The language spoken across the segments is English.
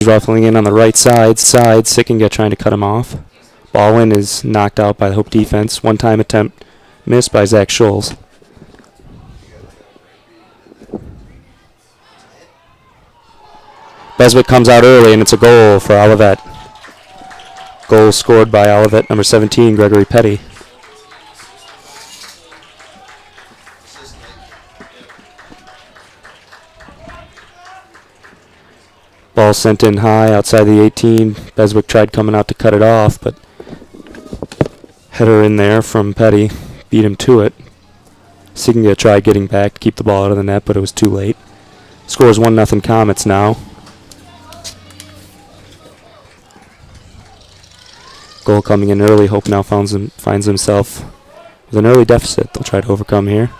ruffling in on the right side. Sickinga trying to cut him off. Ball in is knocked out by the Hope defense. One-time attempt missed by Zach Scholes. Beswick comes out early, and it's a goal for Olivet. Goal scored by Olivet, number 17, Gregory Petty. Ball sent in high outside the 18. Beswick tried coming out to cut it off, but header in there from Petty beat him to it. Sickinga tried getting back to keep the ball out of the net, but it was too late. Scores 1-0 Comets now. Goal coming in early. Hope now finds himself with an early deficit. They'll try to overcome here.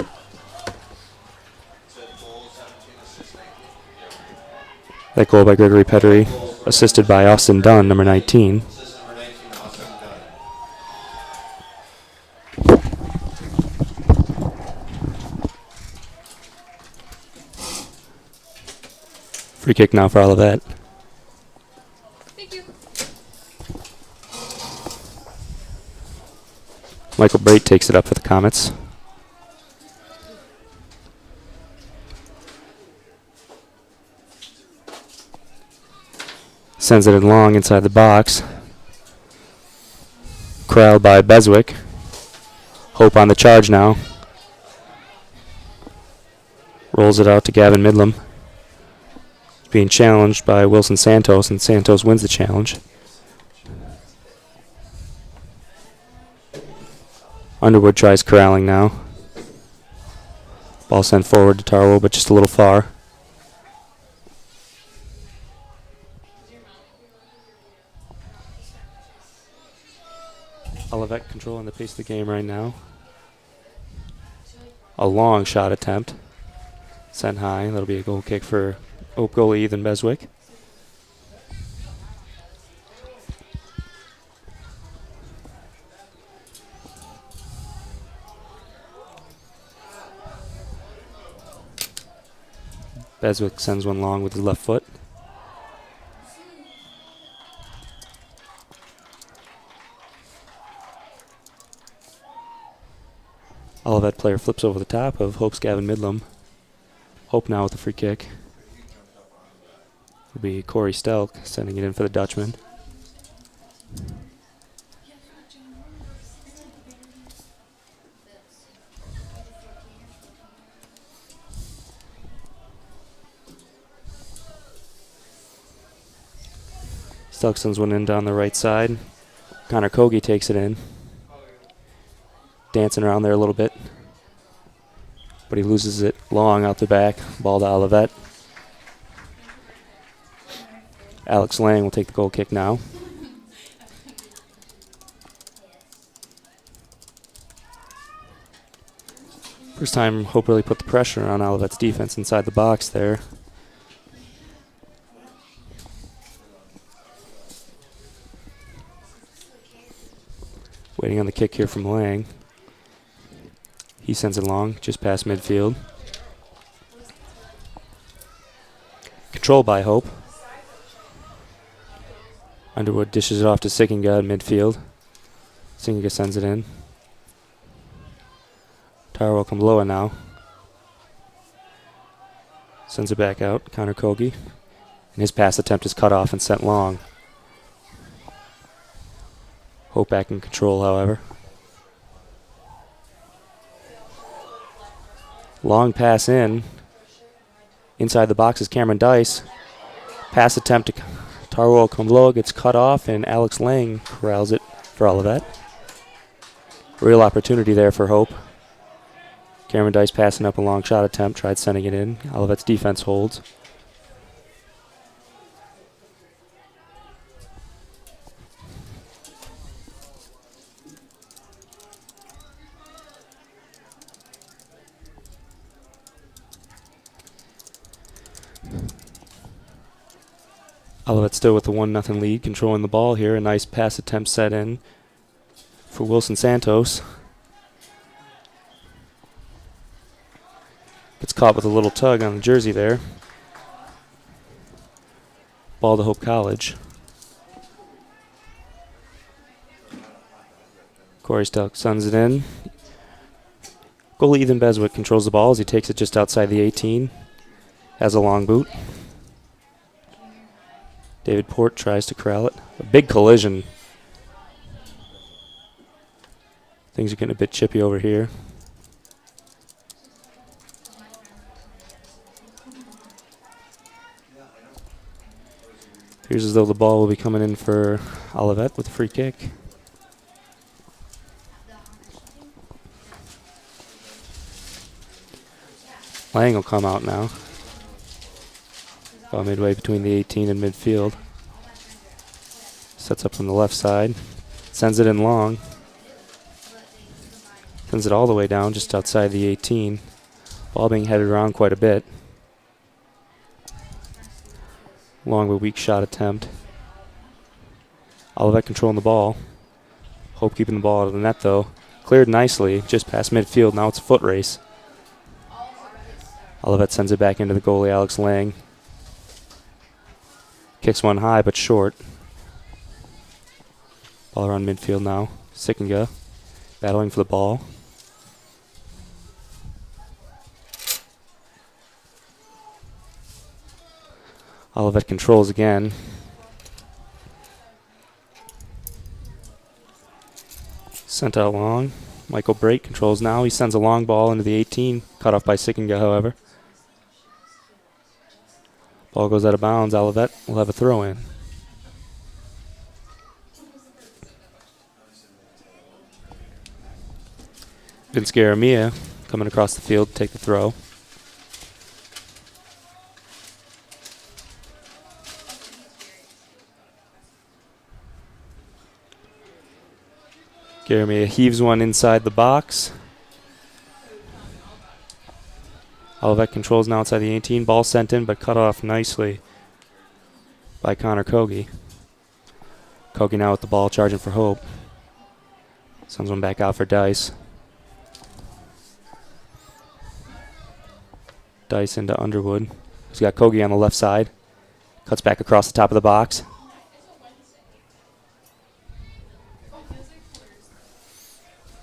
That goal by Gregory Petty, assisted by Austin Dunn, number 19. Free kick now for Olivet. Thank you. Michael Brait takes it up for the Comets. Sends it in long inside the box. Corralled by Beswick. Hope on the charge now. Rolls it out to Gavin Midlam. Being challenged by Wilson Santos, and Santos wins the challenge. Underwood tries corralling now. Ball sent forward to Tarwo, but just a little far. Olivet controlling the pace of the game right now. A long shot attempt. Sent high. That'll be a goal kick for Hope goalie Ethan Beswick. Beswick sends one long with his left foot. Olivet player flips over the top of Hope's Gavin Midlam. Hope now with the free kick. It'll be Corey Stelk sending it in for the Dutchman. Stelk sends one in down the right side. Connor Kogi takes it in. Dancing around there a little bit. But he loses it long out the back. Ball to Olivet. Alex Lang will take the goal kick now. First time Hope really put the pressure on Olivet's defense inside the box there. Waiting on the kick here from Lang. He sends it long, just past midfield. Controlled by Hope. Underwood dishes it off to Sickinga in midfield. Sickinga sends it in. Taro Kamloa now. Sends it back out, Connor Kogi. And his pass attempt is cut off and sent long. Hope back in control, however. Long pass in. Inside the box is Cameron Dice. Pass attempt to Taro Kamloa gets cut off, and Alex Lang corrals it for Olivet. Real opportunity there for Hope. Cameron Dice passing up a long shot attempt, tried sending it in. Olivet's defense holds. Olivet still with the 1-0 lead, controlling the ball here. A nice pass attempt set in for Wilson Santos. Gets caught with a little tug on the jersey there. Ball to Hope College. Corey Stelk sends it in. Goalie Ethan Beswick controls the ball as he takes it just outside the 18. Has a long boot. David Port tries to corral it. A big collision. Things are getting a bit chippy over here. Appears as though the ball will be coming in for Olivet with a free kick. Lang will come out now. About midway between the 18 and midfield. Sets up from the left side. Sends it in long. Sends it all the way down just outside the 18. Ball being headed around quite a bit. Long but weak shot attempt. Olivet controlling the ball. Hope keeping the ball out of the net though. Cleared nicely just past midfield. Now it's a foot race. Olivet sends it back into the goalie, Alex Lang. Kicks one high but short. Ball around midfield now. Sickinga battling for the ball. Olivet controls again. Sent out long. Michael Brake controls now. He sends a long ball into the 18. Cut off by Sickinga, however. Ball goes out of bounds. Olivet will have a throw in. Vince Garamia coming across the field to take the throw. Garamia heaves one inside the box. Olivet controls now outside the 18. Ball sent in but cut off nicely by Connor Kogi. Kogi now with the ball charging for Hope. Sends one back out for Dice. Dice into Underwood. He's got Kogi on the left side. Cuts back across the top of the box.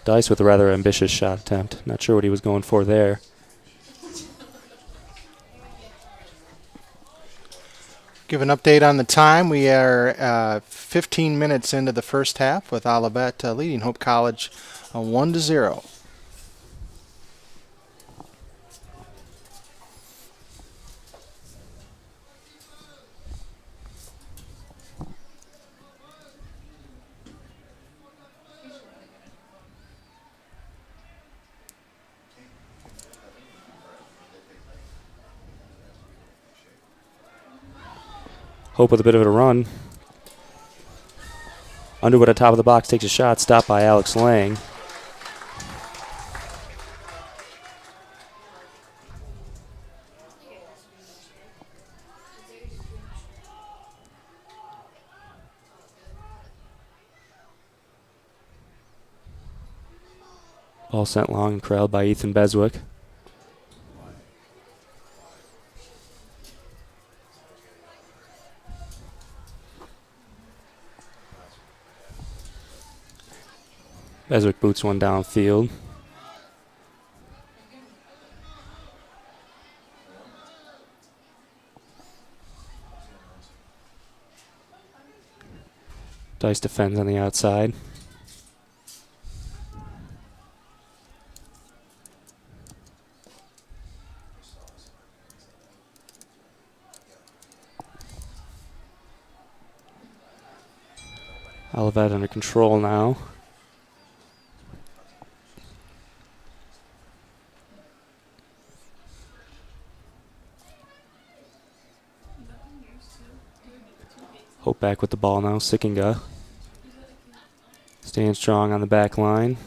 Dice with a rather ambitious shot attempt. Not sure what he was going for there. Give an update on the time. We are 15 minutes into the first half with Olivet leading Hope College 1-0. Hope with a bit of a run. Underwood at top of the box takes a shot, stopped by Alex Lang. Ball sent long and corralled by Ethan Beswick. Beswick boots one downfield. Dice defends on the outside. Olivet under control now. Hope back with the ball now. Sickinga staying strong on the back line.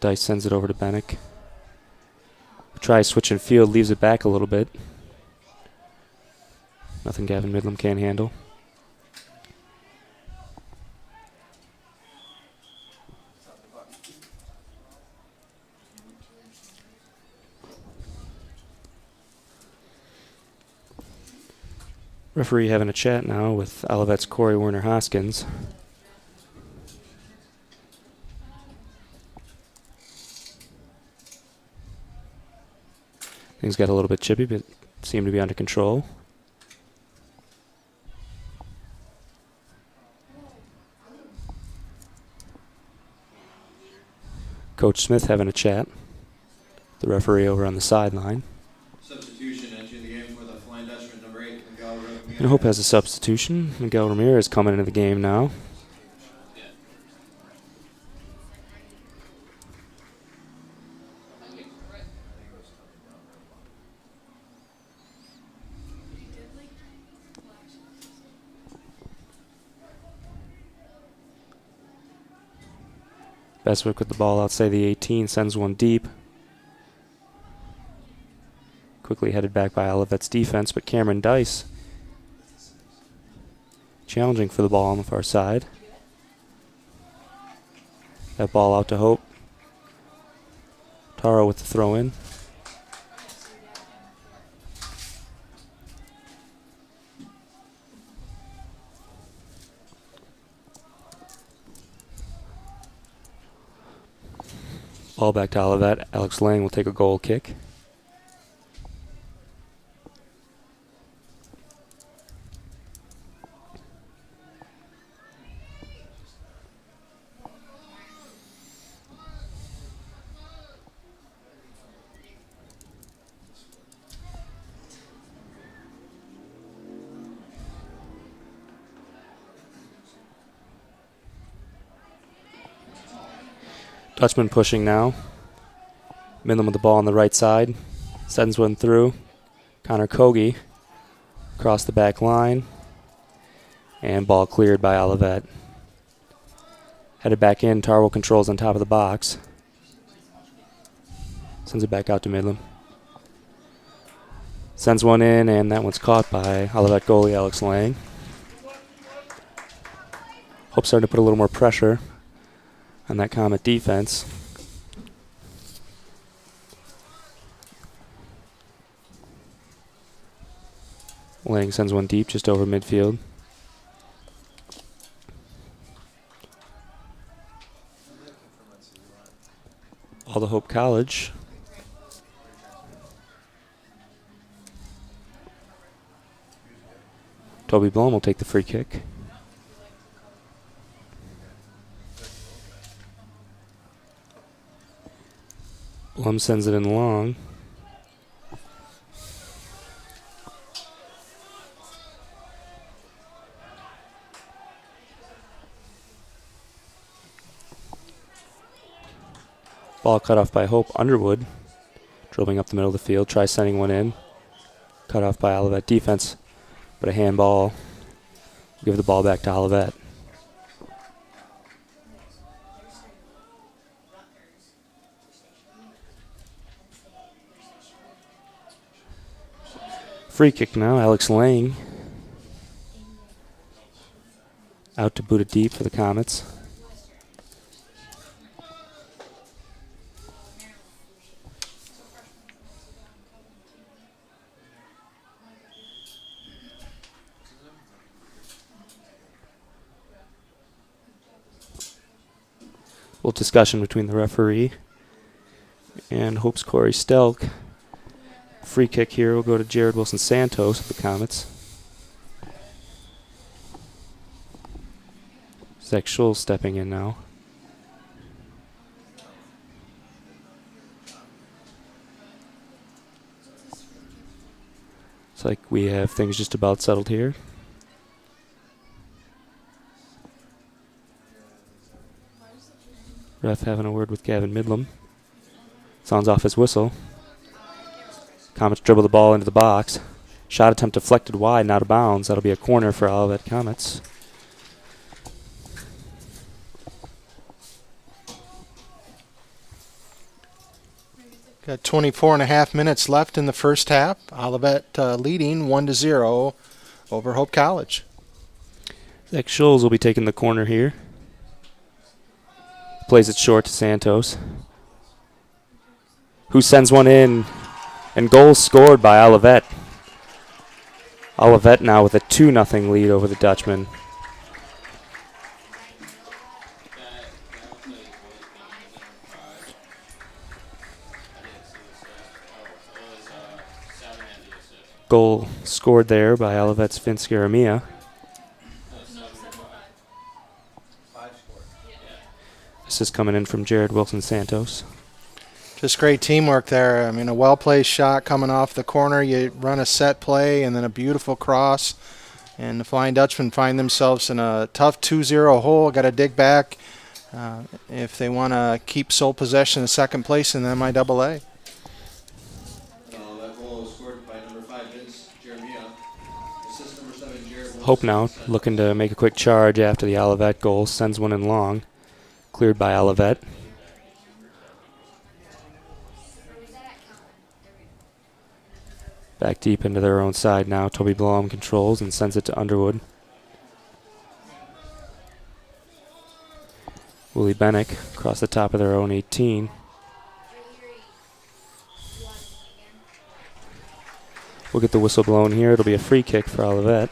Dice sends it over to Bennick. Tries switching field, leaves it back a little bit. Nothing Gavin Midlam can't handle. Referee having a chat now with Olivet's Corey Werner Hoskins. Things got a little bit chippy, but seem to be under control. Coach Smith having a chat. The referee over on the sideline. Substitution entering the game for the Flying Dutchman, number 8, Miguel Ramirez. And Hope has a substitution. Miguel Ramirez coming into the game now. Bestwick with the ball outside the 18, sends one deep. Quickly headed back by Olivet's defense, but Cameron Dice challenging for the ball on the far side. That ball out to Hope. Taro with the throw in. Ball back to Olivet. Alex Lang will take a goal kick. Dutchman pushing now. Midland with the ball on the right side. Sends one through. Connor Kogi across the back line. And ball cleared by Olivet. Headed back in. Tarwell controls on top of the box. Sends it back out to Midland. Sends one in, and that one's caught by Olivet goalie Alex Lang. Hope starting to put a little more pressure on that Comet defense. Lang sends one deep just over midfield. All to Hope College. Toby Blum will take the free kick. Blum sends it in long. Ball cut off by Hope. Underwood dribbling up the middle of the field. Tries sending one in. Cut off by Olivet defense, but a handball. Give the ball back to Olivet. Free kick now, Alex Lang. Out to boot it deep for the Comets. Little discussion between the referee and Hope's Corey Stelk. Free kick here will go to Jared Wilson Santos of the Comets. Zach Schulz stepping in now. It's like we have things just about settled here. Ref having a word with Gavin Midlam. Sounds off his whistle. Comets dribble the ball into the box. Shot attempt deflected wide and out of bounds. That'll be a corner for Olivet Comets. Got 24.5 minutes left in the first half. Olivet leading 1-0 over Hope College. Zach Schulz will be taking the corner here. Plays it short to Santos, who sends one in, and goal scored by Olivet. Olivet now with a 2-0 lead over the Dutchman. Goal scored there by Olivet's Vince Garamia. This is coming in from Jared Wilson-Santos. Just great teamwork there. I mean, a well-placed shot coming off the corner. You run a set play and then a beautiful cross. And the Flying Dutchmen find themselves in a tough 2-0 hole. Got to dig back if they want to keep sole possession in second place in the MIAA. That goal was scored by number 5, Vince Jeremia. Assist number 7, Jared Wilson. Hope now looking to make a quick charge after the Olivet goal. Sends one in long. Cleared by Olivet. Back deep into their own side now. Toby Blom controls and sends it to Underwood. Willie Bennick across the top of their own 18. We'll get the whistle blown here. It'll be a free kick for Olivet.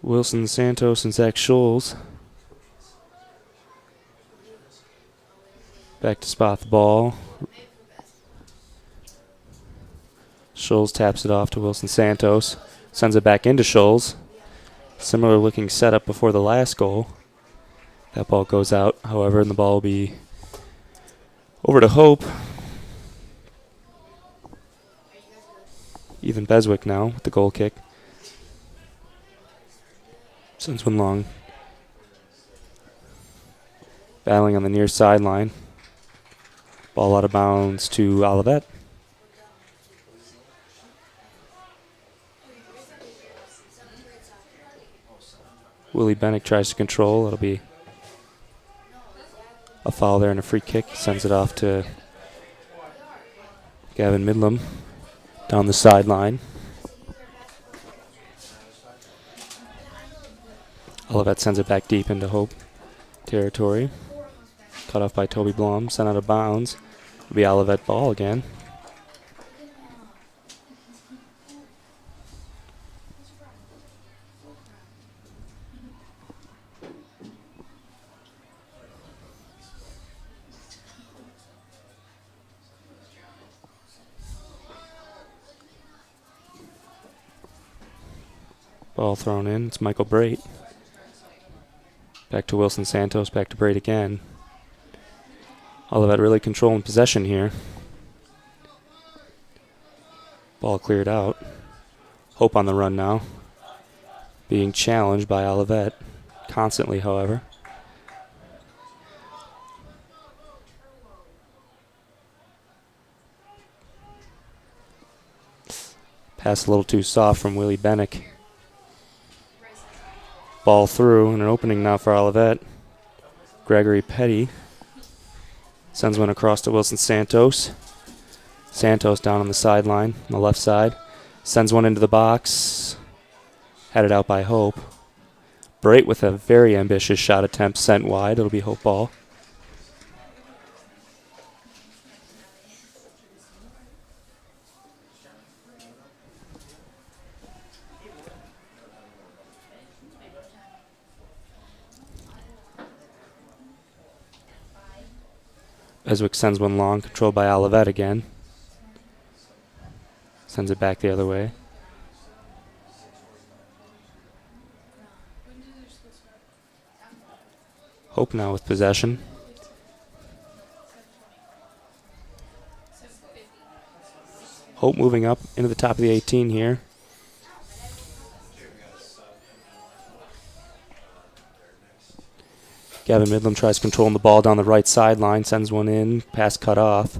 Wilson Santos and Zach Scholes back to spot the ball. Scholes taps it off to Wilson Santos, sends it back into Scholes. Similar looking setup before the last goal. That ball goes out, however, and the ball will be over to Hope. Ethan Beswick now with the goal kick. Sends one long. Battling on the near sideline. Ball out of bounds to Olivet. Willie Bennick tries to control. It'll be a foul there and a free kick. Sends it off to Gavin Midlam down the sideline. Olivet sends it back deep into Hope territory. Cut off by Toby Blom. Sent out of bounds. It'll be Olivet ball again. Ball thrown in. It's Michael Brait. Back to Wilson Santos. Back to Brait again. Olivet really controlling possession here. Ball cleared out. Hope on the run now. Being challenged by Olivet. Constantly, however. Pass a little too soft from Willie Bennick. Ball through, and an opening now for Olivet. Gregory Petty sends one across to Wilson Santos. Santos down on the sideline, on the left side. Sends one into the box. Headed out by Hope. Brait with a very ambitious shot attempt sent wide. It'll be Hope ball. Beswick sends one long, controlled by Olivet again. Sends it back the other way. Hope now with possession. Hope moving up into the top of the 18 here. Gavin Midlam tries controlling the ball down the right sideline, sends one in, pass cut off.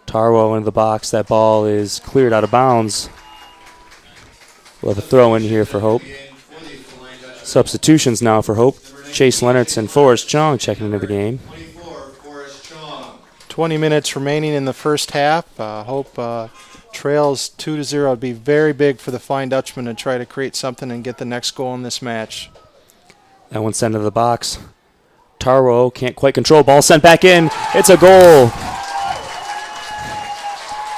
Tarwo into the box. That ball is cleared out of bounds. We'll have a throw in here for Hope. Substitutions now for Hope. Chase Leonardson and Forrest Chong checking into the game. 24, Forrest Chong. 20 minutes remaining in the first half. Hope trails 2-0. It'd be very big for the Flying Dutchman to try to create something and get the next goal in this match. That one's sent to the box. Taro can't quite control. Ball sent back in. It's a goal.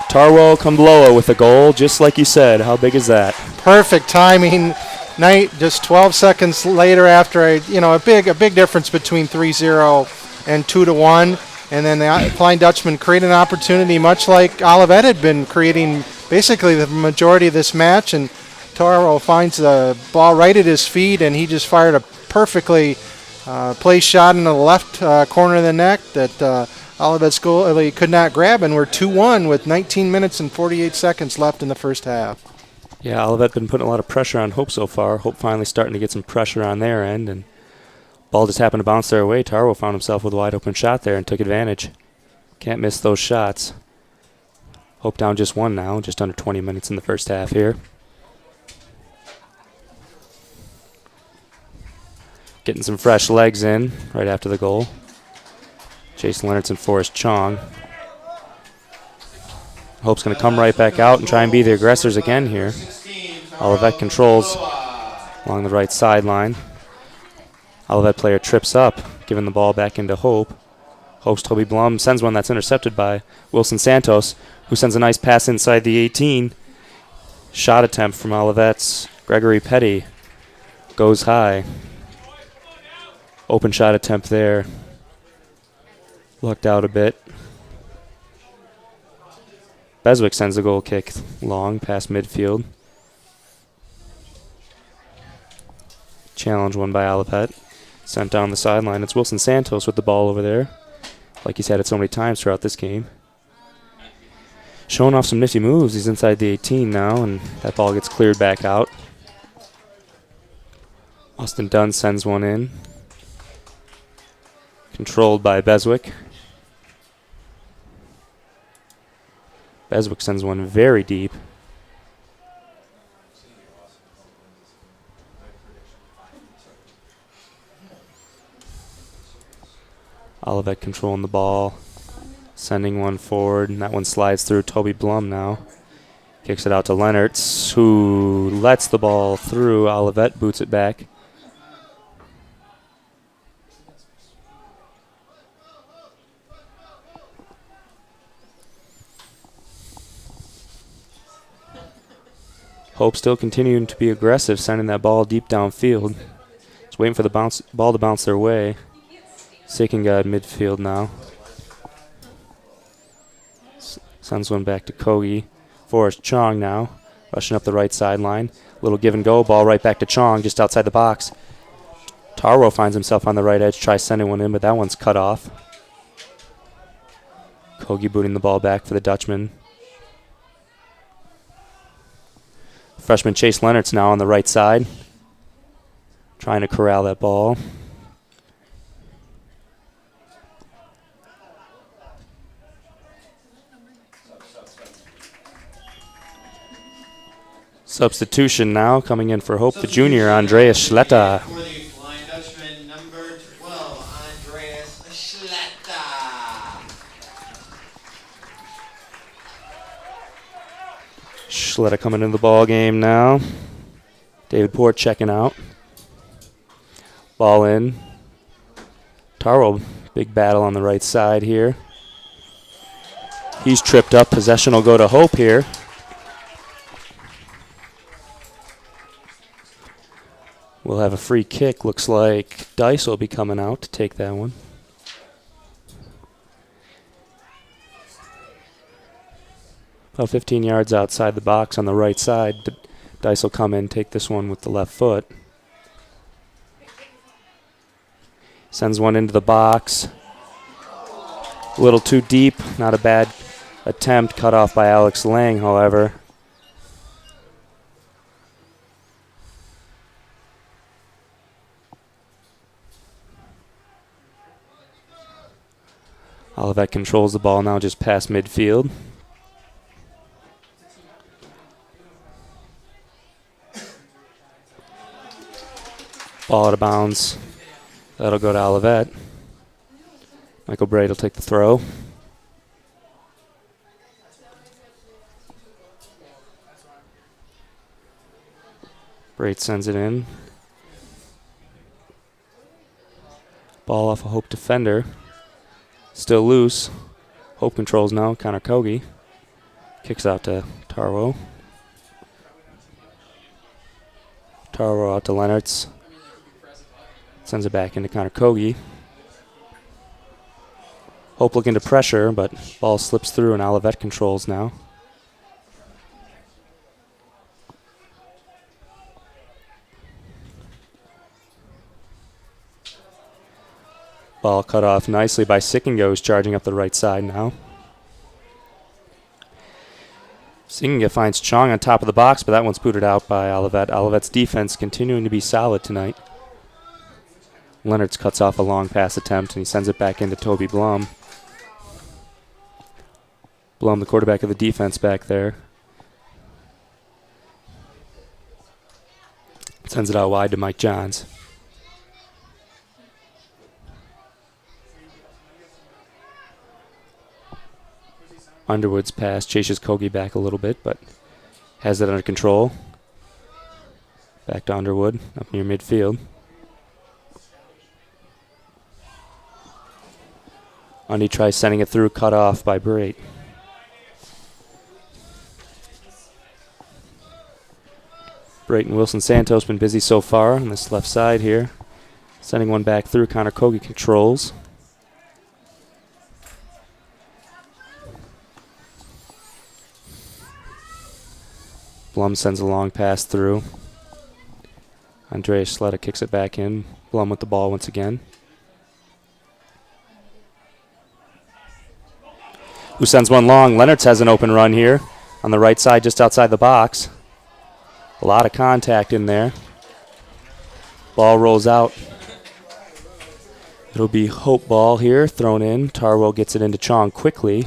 Taro Kumbloa with a goal, just like you said. How big is that? Perfect timing. Knight just 12 seconds later after a big difference between 3-0 and 2-1. And then the Flying Dutchman created an opportunity much like Olivet had been creating basically the majority of this match. And Taro finds the ball right at his feet, and he just fired a perfectly placed shot into the left corner of the net that Olivet's goal he could not grab. And we're 2-1 with 19 minutes and 48 seconds left in the first half. Yeah, Olivet been putting a lot of pressure on Hope so far. Hope finally starting to get some pressure on their end, and ball just happened to bounce their way. Taro found himself with a wide open shot there and took advantage. Can't miss those shots. Hope down just one now, just under 20 minutes in the first half here. Getting some fresh legs in right after the goal. Jason Leonardson and Forrest Chong. Hope's going to come right back out and try and be the aggressors again here. Olivet controls along the right sideline. Olivet player trips up, giving the ball back into Hope. Hope's Toby Blum sends one that's intercepted by Wilson Santos, who sends a nice pass inside the 18. Shot attempt from Olivet's Gregory Petty. Goes high. Open shot attempt there. Lucked out a bit. Beswick sends a goal kick long past midfield. Challenge won by Olivet. Sent down the sideline. It's Wilson Santos with the ball over there, like he's had it so many times throughout this game. Showing off some nifty moves. He's inside the 18 now, and that ball gets cleared back out. Austin Dunn sends one in. Controlled by Beswick. Beswick sends one very deep. Olivet controlling the ball, sending one forward, and that one slides through Toby Blum now. Kicks it out to Leonards, who lets the ball through. Olivet boots it back. Hope still continuing to be aggressive, sending that ball deep downfield. Just waiting for the ball to bounce their way. Sikinga at midfield now. Sends one back to Kogi. Forrest Chong now, rushing up the right sideline. Little give and go, ball right back to Chong, just outside the box. Taro finds himself on the right edge, tries sending one in, but that one's cut off. Kogi booting the ball back for the Dutchman. Freshman Chase Leonard's now on the right side, trying to corral that ball. Substitution now coming in for Hope, the junior, Andreas Schletta. For the Flying Dutchman, number 12, Andreas Schletta. Schletta coming into the ball game now. David Port checking out. Ball in. Taro, big battle on the right side here. He's tripped up. Possession will go to Hope here. We'll have a free kick. Looks like Dice will be coming out to take that one. About 15 yards outside the box on the right side. Dice will come in, take this one with the left foot. Sends one into the box. A little too deep. Not a bad attempt. Cut off by Alex Lang, however. Olivet controls the ball now just past midfield. Ball out of bounds. That'll go to Olivet. Michael Braid will take the throw. Brait sends it in. Ball off a Hope defender. Still loose. Hope controls now. Connor Kogi. Kicks out to Tarwo. Tarwo out to Leonards. Sends it back into Connor Kogi. Hope looking to pressure, but ball slips through and Olivet controls now. Ball cut off nicely by Sickinga, who's charging up the right side now. Sickinga finds Chong on top of the box, but that one's booted out by Olivet. Olivet's defense continuing to be solid tonight. Leonards cuts off a long pass attempt, and he sends it back into Toby Blum. Blum, the quarterback of the defense back there. Sends it out wide to Mike Johns. Underwood's pass chases Kogi back a little bit, but has it under control. Back to Underwood, up near midfield. Undy tries sending it through, cut off by Brait. Brait and Wilson Santos been busy so far on this left side here. Sending one back through, Connor Kogi controls. Blum sends a long pass through. Andreas Sleta kicks it back in. Blum with the ball once again. Who sends one long? Leonards has an open run here on the right side just outside the box. A lot of contact in there. Ball rolls out. It'll be Hope ball here, thrown in. Tarwo gets it into Chong quickly.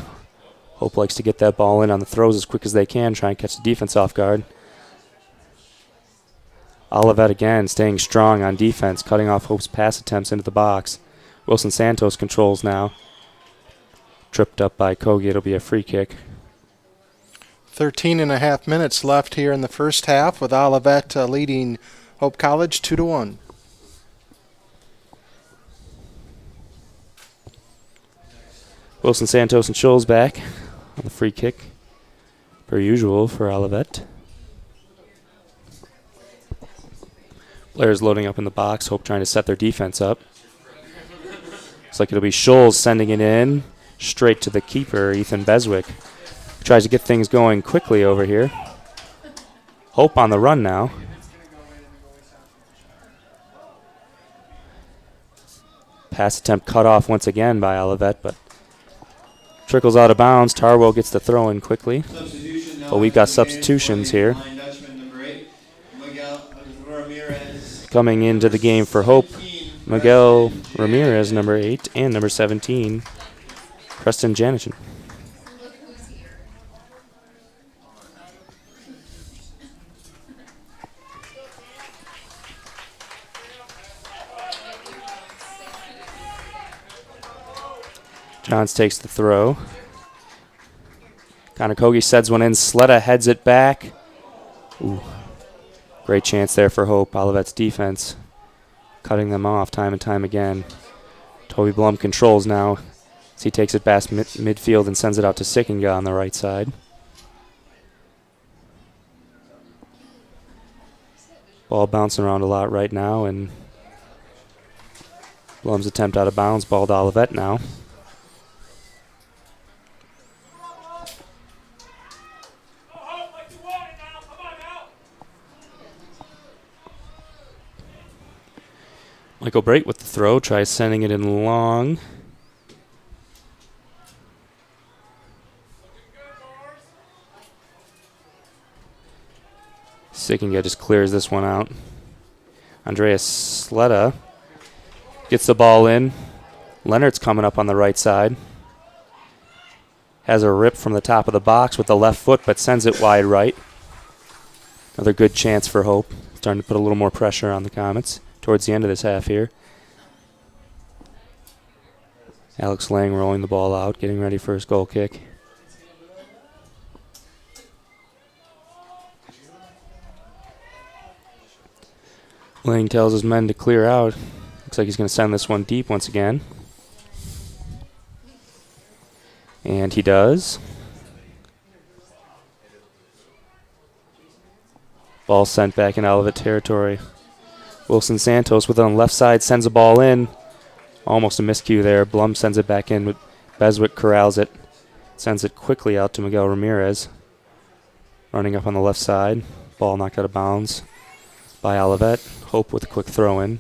Hope likes to get that ball in on the throws as quick as they can, try and catch the defense off guard. Olivet again staying strong on defense, cutting off Hope's pass attempts into the box. Wilson Santos controls now. Tripped up by Kogi. It'll be a free kick. 13 and a half minutes left here in the first half with Olivet leading Hope College 2-1. Wilson Santos and Scholes back on the free kick, per usual for Olivet. Players loading up in the box, Hope trying to set their defense up. Looks like it'll be Scholes sending it in straight to the keeper, Ethan Beswick. Tries to get things going quickly over here. Hope on the run now. Pass attempt cut off once again by Olivet, but trickles out of bounds. Tarwo gets the throw in quickly. But we've got substitutions here. Coming into the game for Hope, Miguel Ramirez, number 8, and number 17, Preston Janichin. Johns takes the throw. Connor Kogi sends one in. Sleta heads it back. Ooh. Great chance there for Hope. Olivet's defense cutting them off time and time again. Toby Blum controls now as he takes it past midfield and sends it out to Sickinga on the right side. Ball bouncing around a lot right now, and Blum's attempt out of bounds. Ball to Olivet now. Michael Brait with the throw, tries sending it in long. Sickinga just clears this one out. Andreas Sleta gets the ball in. Leonard's coming up on the right side. Has a rip from the top of the box with the left foot, but sends it wide right. Another good chance for Hope. Starting to put a little more pressure on the Comets towards the end of this half here. Alex Lang rolling the ball out, getting ready for his goal kick. Lang tells his men to clear out. Looks like he's going to send this one deep once again. And he does. Ball sent back in Olivet territory. Wilson Santos with it on the left side sends the ball in. Almost a miscue there. Blum sends it back in, but Beswick corrals it. Sends it quickly out to Miguel Ramirez. Running up on the left side. Ball knocked out of bounds by Olivet. Hope with a quick throw in.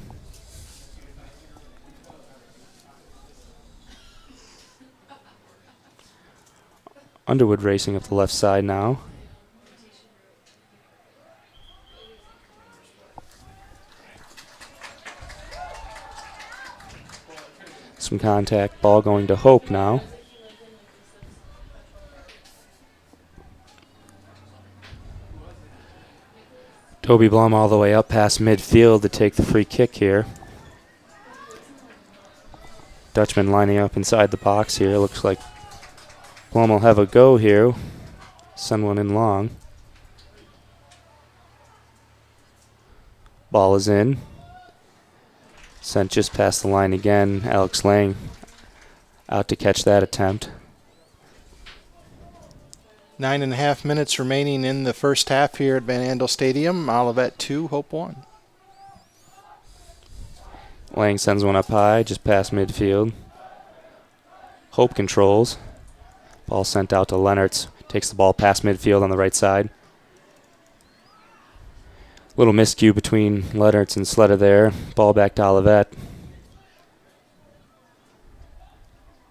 Underwood racing up the left side now. Some contact. Ball going to Hope now. Toby Blum all the way up past midfield to take the free kick here. Dutchman lining up inside the box here. Looks like Blum will have a go here. Send one in long. Ball is in. Sent just past the line again. Alex Lang out to catch that attempt. 9.5 minutes remaining in the first half here at Van Andel Stadium. Olivet 2, Hope 1. Lang sends one up high, just past midfield. Hope controls. Ball sent out to Lennertz. Takes the ball past midfield on the right side. Little miscue between Lennertz and Sletta there. Ball back to Olivet.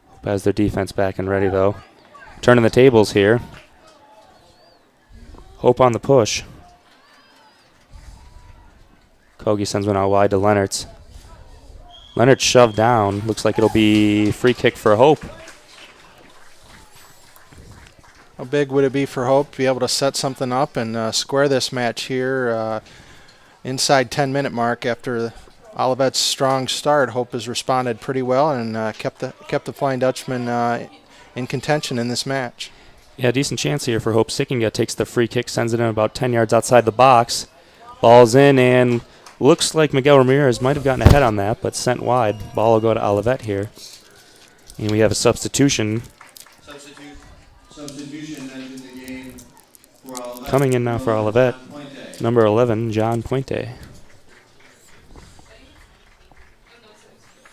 Hope has their defense back and ready though. Turning the tables here. Hope on the push. Kogi sends one out wide to Lennertz. Lennertz shoved down. Looks like it'll be free kick for Hope. How big would it be for Hope to be able to set something up and square this match here inside 10-minute mark after Olivet's strong start? Hope has responded pretty well and kept the Flying Dutchman in contention in this match. Yeah, decent chance here for Hope. Sickinga takes the free kick, sends it in about 10 yards outside the box. Ball's in, and looks like Miguel Ramirez might have gotten ahead on that, but sent wide. Ball will go to Olivet here. And we have a substitution. Substitution entering the game for Olivet. Coming in now for Olivet. Number 11, John Puente.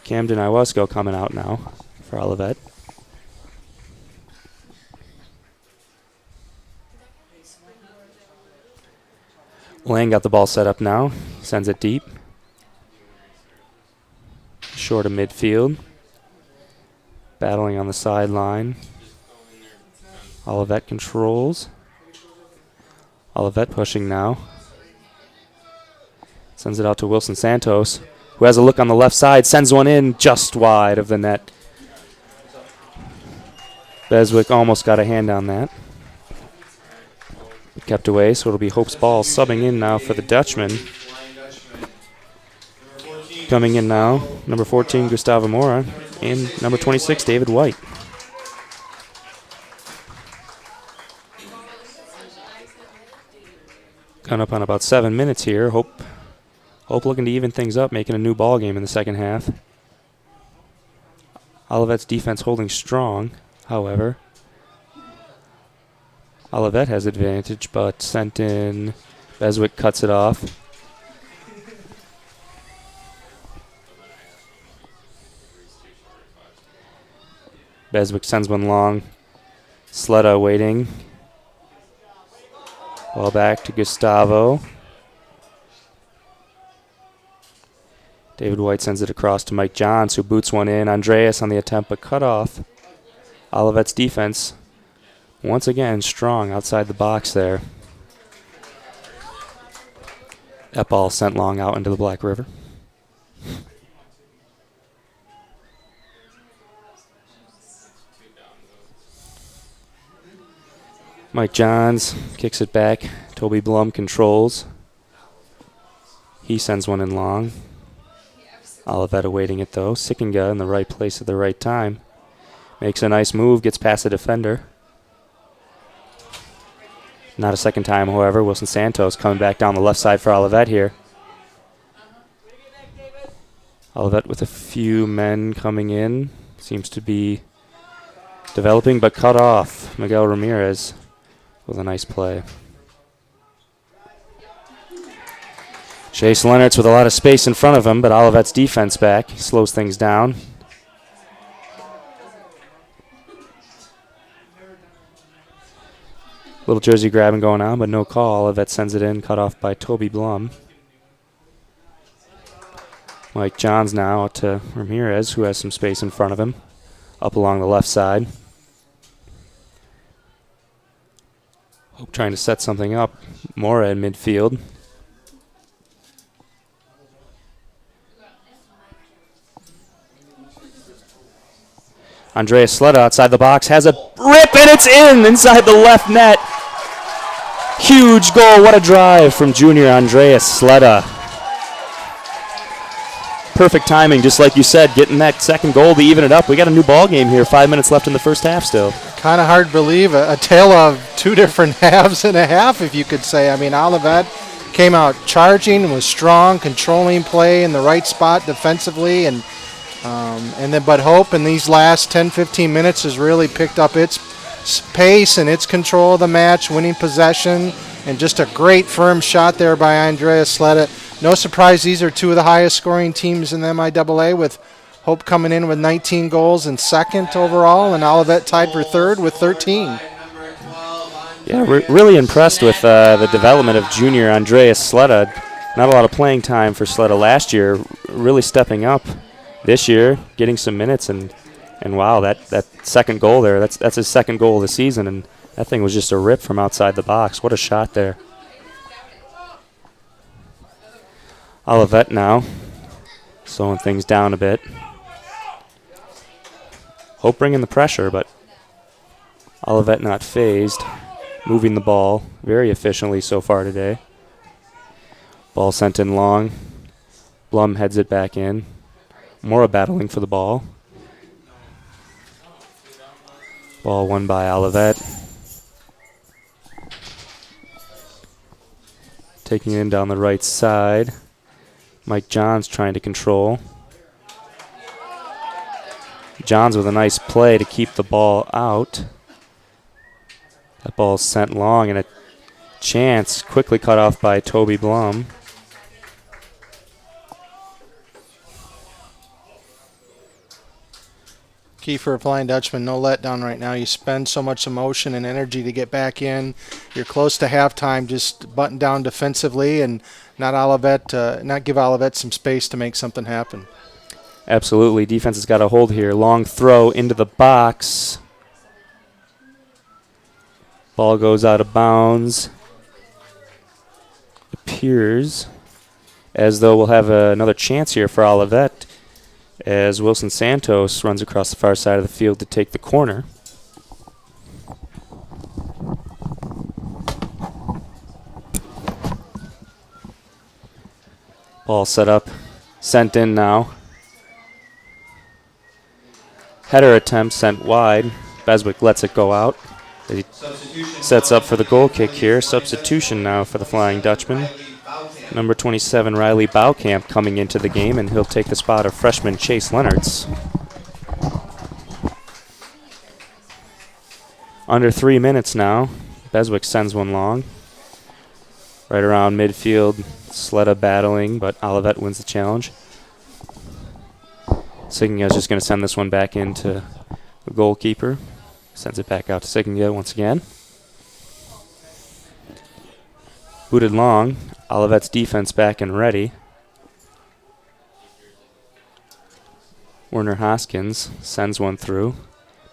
Camden Iwasco coming out now for Olivet. Lang got the ball set up now. Sends it deep. Short of midfield. Battling on the sideline. Olivet controls. Olivet pushing now. Sends it out to Wilson Santos, who has a look on the left side. Sends one in just wide of the net. Beswick almost got a hand on that. Kept away, so it'll be Hope's ball. Subbing in now for the Dutchman. Coming in now, number 14, Gustavo Mora, and number 26, David White. Coming up on about 7 minutes here. Hope looking to even things up, making a new ball game in the second half. Olivet's defense holding strong, however. Olivet has advantage, but sent in. Beswick cuts it off. Beswick sends one long. Sletta waiting. Ball back to Gustavo. David White sends it across to Mike Johns, who boots one in. Andreas on the attempt, but cut off. Olivet's defense once again strong outside the box there. That ball sent long out into the Black River. Mike Johns kicks it back. Toby Blum controls. He sends one in long. Olivet awaiting it though. Sickinga in the right place at the right time. Makes a nice move, gets past the defender. Not a second time, however. Wilson Santos coming back down the left side for Olivet here. Olivet with a few men coming in. Seems to be developing, but cut off. Miguel Ramirez with a nice play. Chase Leonard's with a lot of space in front of him, but Olivet's defense back slows things down. Little jersey grabbing going on, but no call. Olivet sends it in, cut off by Toby Blum. Mike Johns now out to Ramirez, who has some space in front of him, up along the left side. Hope trying to set something up. Mora in midfield. Andreas Sleda outside the box has a rip, and it's inside the left net. Huge goal. What a drive from junior Andreas Sleda. Perfect timing, just like you said, getting that second goal to even it up. We got a new ball game here. 5 minutes left in the first half still. Kind of hard to believe a tale of two different halves and a half, if you could say. I mean, Olivet came out charging, was strong, controlling play in the right spot defensively, and then but Hope in these last 10-15 minutes has really picked up its pace and its control of the match, winning possession, and just a great firm shot there by Andreas Sleda. No surprise, these are two of the highest scoring teams in the MIAA, with Hope coming in with 19 goals and second overall, and Olivet tied for third with 13. Yeah, we're really impressed with the development of junior Andreas Sleda. Not a lot of playing time for Sleda last year, really stepping up this year, getting some minutes, and wow, that second goal there, that's his second goal of the season, and that thing was just a rip from outside the box. What a shot there. Olivet now slowing things down a bit. Hope bringing the pressure, but Olivet not phased, moving the ball very efficiently so far today. Ball sent in long. Blum heads it back in. Mora battling for the ball. Ball won by Olivet. Taking it in down the right side. Mike Johns trying to control. Johns with a nice play to keep the ball out. That ball sent long, and a chance quickly cut off by Toby Blum. Key for a Flying Dutchman, no letdown right now. You spend so much emotion and energy to get back in. You're close to halftime, just button down defensively and not give Olivet some space to make something happen. Absolutely. Defense has got a hold here. Long throw into the box. Ball goes out of bounds. Appears as though we'll have another chance here for Olivet, as Wilson Santos runs across the far side of the field to take the corner. Ball set up, sent in now. Header attempt sent wide. Beswick lets it go out. He sets up for the goal kick here. Substitution now for the Flying Dutchman. Number 27, Riley Baukamp, coming into the game, and he'll take the spot of freshman Chase Leonards. Under 3 minutes now. Beswick sends one long. Right around midfield, Sleda battling, but Olivet wins the challenge. Signinga's just going to send this one back into the goalkeeper. Sends it back out to Signinga once again. Booted long. Olivet's defense back and ready. Werner Hoskins sends one through.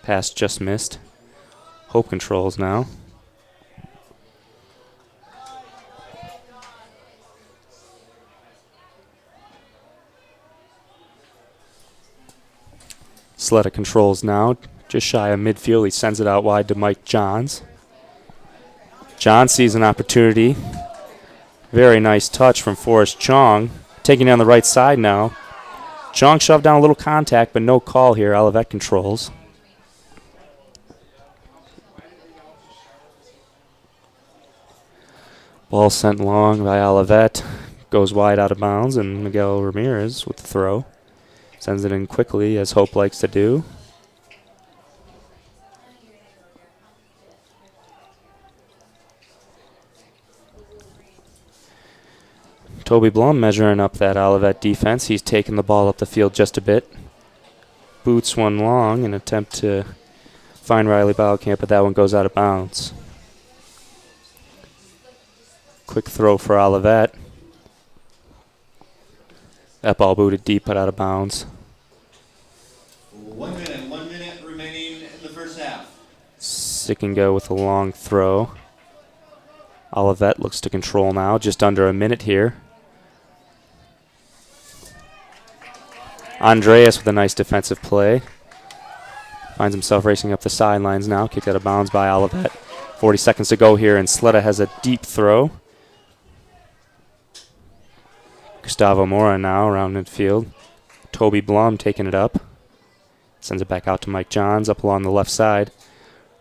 Pass just missed. Hope controls now. Sleda controls now. Just shy of midfield. He sends it out wide to Mike Johns. Johns sees an opportunity. Very nice touch from Forrest Chong. Taking down the right side now. Chong shoved down a little contact, but no call here. Olivet controls. Ball sent long by Olivet. Goes wide out of bounds, and Miguel Ramirez with the throw. Sends it in quickly, as Hope likes to do. Toby Blum measuring up that Olivet defense. He's taking the ball up the field just a bit. Boots one long in an attempt to find Riley Baucamp, but that one goes out of bounds. Quick throw for Olivet. That ball booted deep, but out of bounds. 1 minute remaining in the first half. Sick and go with a long throw. Olivet looks to control now, just under a minute here. Andreas with a nice defensive play. Finds himself racing up the sidelines now. Kicked out of bounds by Olivet. 40 seconds to go here, and Sletta has a deep throw. Gustavo Mora now around midfield. Toby Blum taking it up. Sends it back out to Mike Johns up along the left side.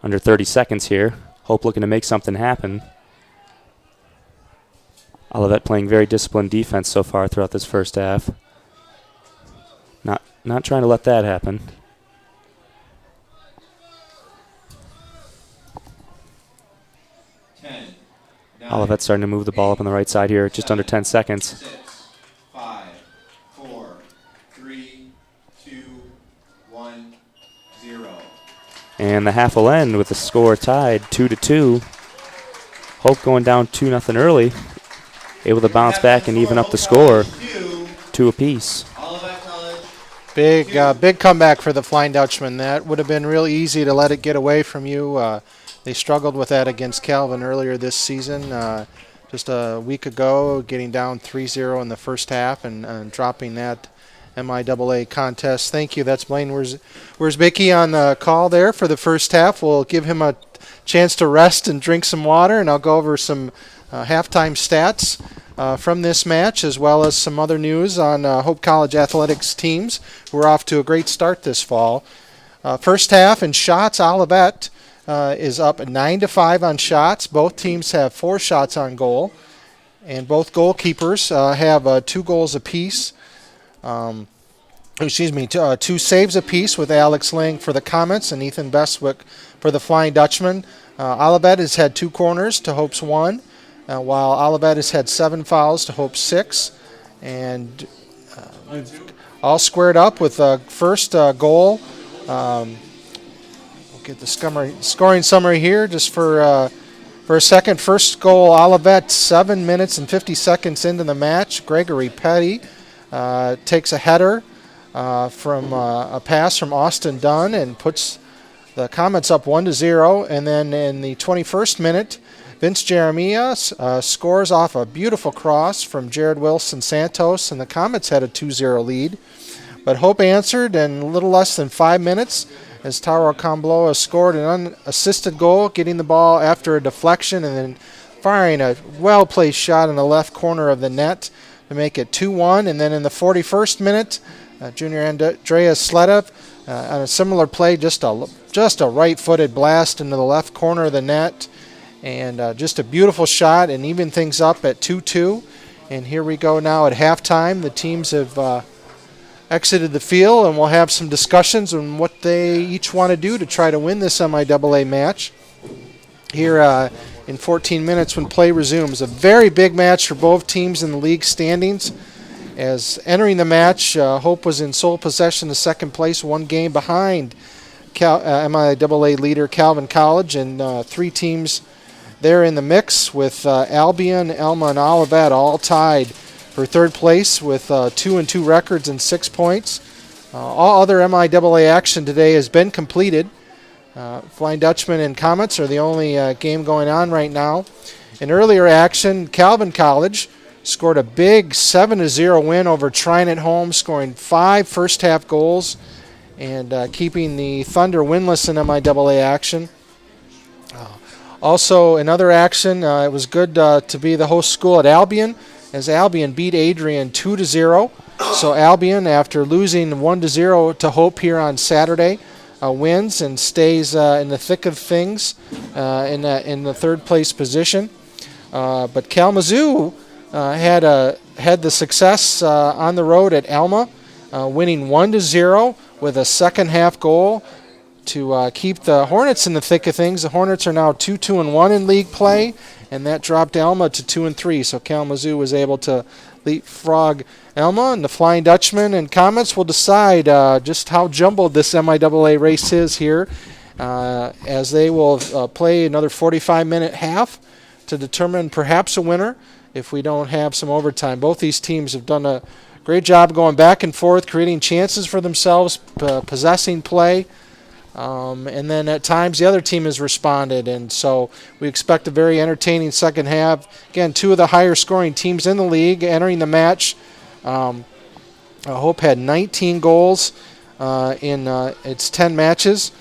Under 30 seconds here. Hope looking to make something happen. Olivet playing very disciplined defense so far throughout this first half. Not trying to let that happen. Olivet starting to move the ball up on the right side here, just under 10 seconds. 6, 5, 4, 3, 2, 1, 0. And the half will end with the score tied 2-2. Hope going down 2-0 early, able to bounce back and even up the score, 2 apiece. Big comeback for the Flying Dutchman. That would have been real easy to let it get away from you. They struggled with that against Calvin earlier this season. Just a week ago, getting down 3-0 in the first half and dropping that MIAA contest. Thank you. That's Blaine Wierzbicki on the call there for the first half. We'll give him a chance to rest and drink some water, and I'll go over some halftime stats from this match, as well as some other news on Hope College athletics teams who are off to a great start this fall. First half in shots, Olivet is up 9-5 on shots. Both teams have 4 shots on goal, and both goalkeepers have 2 goals apiece. 2 saves apiece, with Alex Lang for the Comets and Ethan Bestwick for the Flying Dutchman. Olivet has had 2 corners to Hope's 1. While Olivet has had 7 fouls to Hope's 6. And we've all squared up with the first goal. We'll get the scoring summary here just for a second. First goal, Olivet, 7 minutes and 50 seconds into the match. Gregory Petty takes a header from a pass from Austin Dunn and puts the Comets up 1-0. And then in the 21st minute, Vince Jeremias scores off a beautiful cross from Jared Wilson Santos, and the Comets had a 2-0 lead. But Hope answered in a little less than 5 minutes as Taro Kambloa scored an unassisted goal, getting the ball after a deflection and then firing a well-placed shot in the left corner of the net to make it 2-1. And then in the 41st minute, junior Andreas Sletta on a similar play, just a right-footed blast into the left corner of the net. And just a beautiful shot, and even things up at 2-2. And here we go now at halftime. The teams have exited the field, and we'll have some discussions on what they each want to do to try to win this MIAA match here in 14 minutes when play resumes. A very big match for both teams in the league standings. As entering the match, Hope was in sole possession of second place, 1 game behind MIAA leader Calvin College, and 3 teams there in the mix with Albion, Elma, and Olivet all tied for third place with 2-2 records and 6 points. All other MIAA action today has been completed. Flying Dutchman and Comets are the only game going on right now. In earlier action, Calvin College scored a big 7-0 win over Trine at home, scoring 5 first-half goals and keeping the Thunder winless in MIAA action. Also, in other action, it was good to be the host school at Albion, as Albion beat Adrian 2-0. So Albion, after losing 1-0 to Hope here on Saturday, wins and stays in the thick of things in the third place position. But Kalamazoo had the success on the road at Alma, winning 1-0 with a second half goal to keep the Hornets in the thick of things. The Hornets are now 2-1 in league play, and that dropped Alma to 2-3. So Kalamazoo was able to leapfrog Alma, and the Flying Dutchman and Comets will decide just how jumbled this MIAA race is here, as they will play another 45-minute half to determine perhaps a winner if we don't have some overtime. Both these teams have done a great job going back and forth, creating chances for themselves, possessing play. And then at times the other team has responded, and so we expect a very entertaining second half. Again, two of the higher scoring teams in the league entering the match. Hope had 19 goals in its 10 matches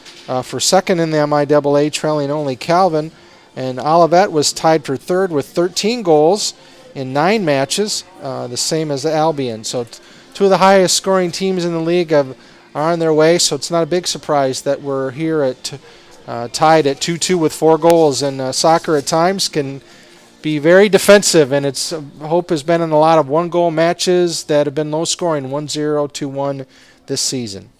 for second in the MIAA, trailing only Calvin. And Olivet was tied for third with 13 goals in 9 matches, the same as Albion. So two of the highest scoring teams in the league are on their way, so it's not a big surprise that we're here at tied at 2-2 with 4 goals. And soccer at times can be very defensive, and its Hope has been in a lot of one-goal matches that have been low-scoring, 1-0, 2-1 this season.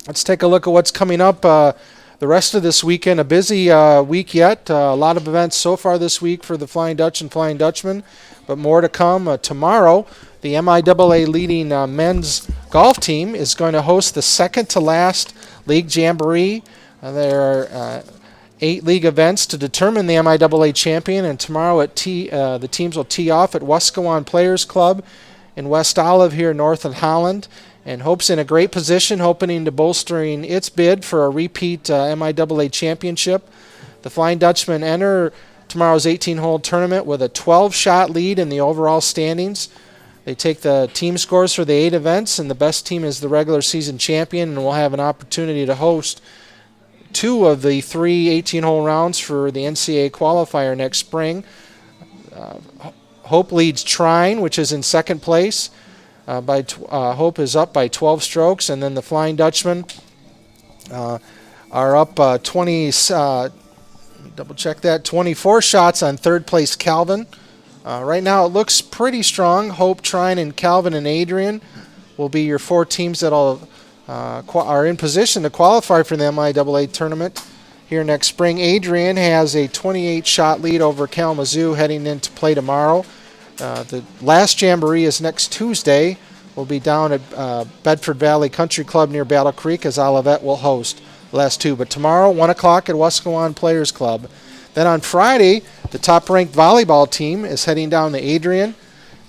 Let's take a look at what's coming up the rest of this weekend. A busy week yet. A lot of events so far this week for the Flying Dutch and Flying Dutchman, but more to come. Tomorrow, the MIAA leading men's golf team is going to host the second-to-last league jamboree. There are 8 league events to determine the MIAA champion, and tomorrow the teams will tee off at Wescowan Players Club in West Olive here north of Holland. And Hope's in a great position, hoping to bolstering its bid for a repeat MIAA championship. The Flying Dutchmen enter tomorrow's 18-hole tournament with a 12-shot lead in the overall standings. They take the team scores for the 8 events, and the best team is the regular season champion, and will have an opportunity to host 2 of the 3 18-hole rounds for the NCAA qualifier next spring. Hope leads Trine, which is in second place. Hope is up by 12 strokes, and then the Flying Dutchmen are up 24 shots on third place Calvin. Right now it looks pretty strong. Hope, Trine, and Calvin and Adrian will be your 4 teams that are in position to qualify for the MIAA tournament here next spring. Adrian has a 28-shot lead over Kalamazoo heading into play tomorrow. The last jamboree is next Tuesday. We'll be down at Bedford Valley Country Club near Battle Creek, as Olivet will host the last 2. But tomorrow, 1 o'clock at Wescowan Players Club. Then on Friday, the top-ranked volleyball team is heading down to Adrian.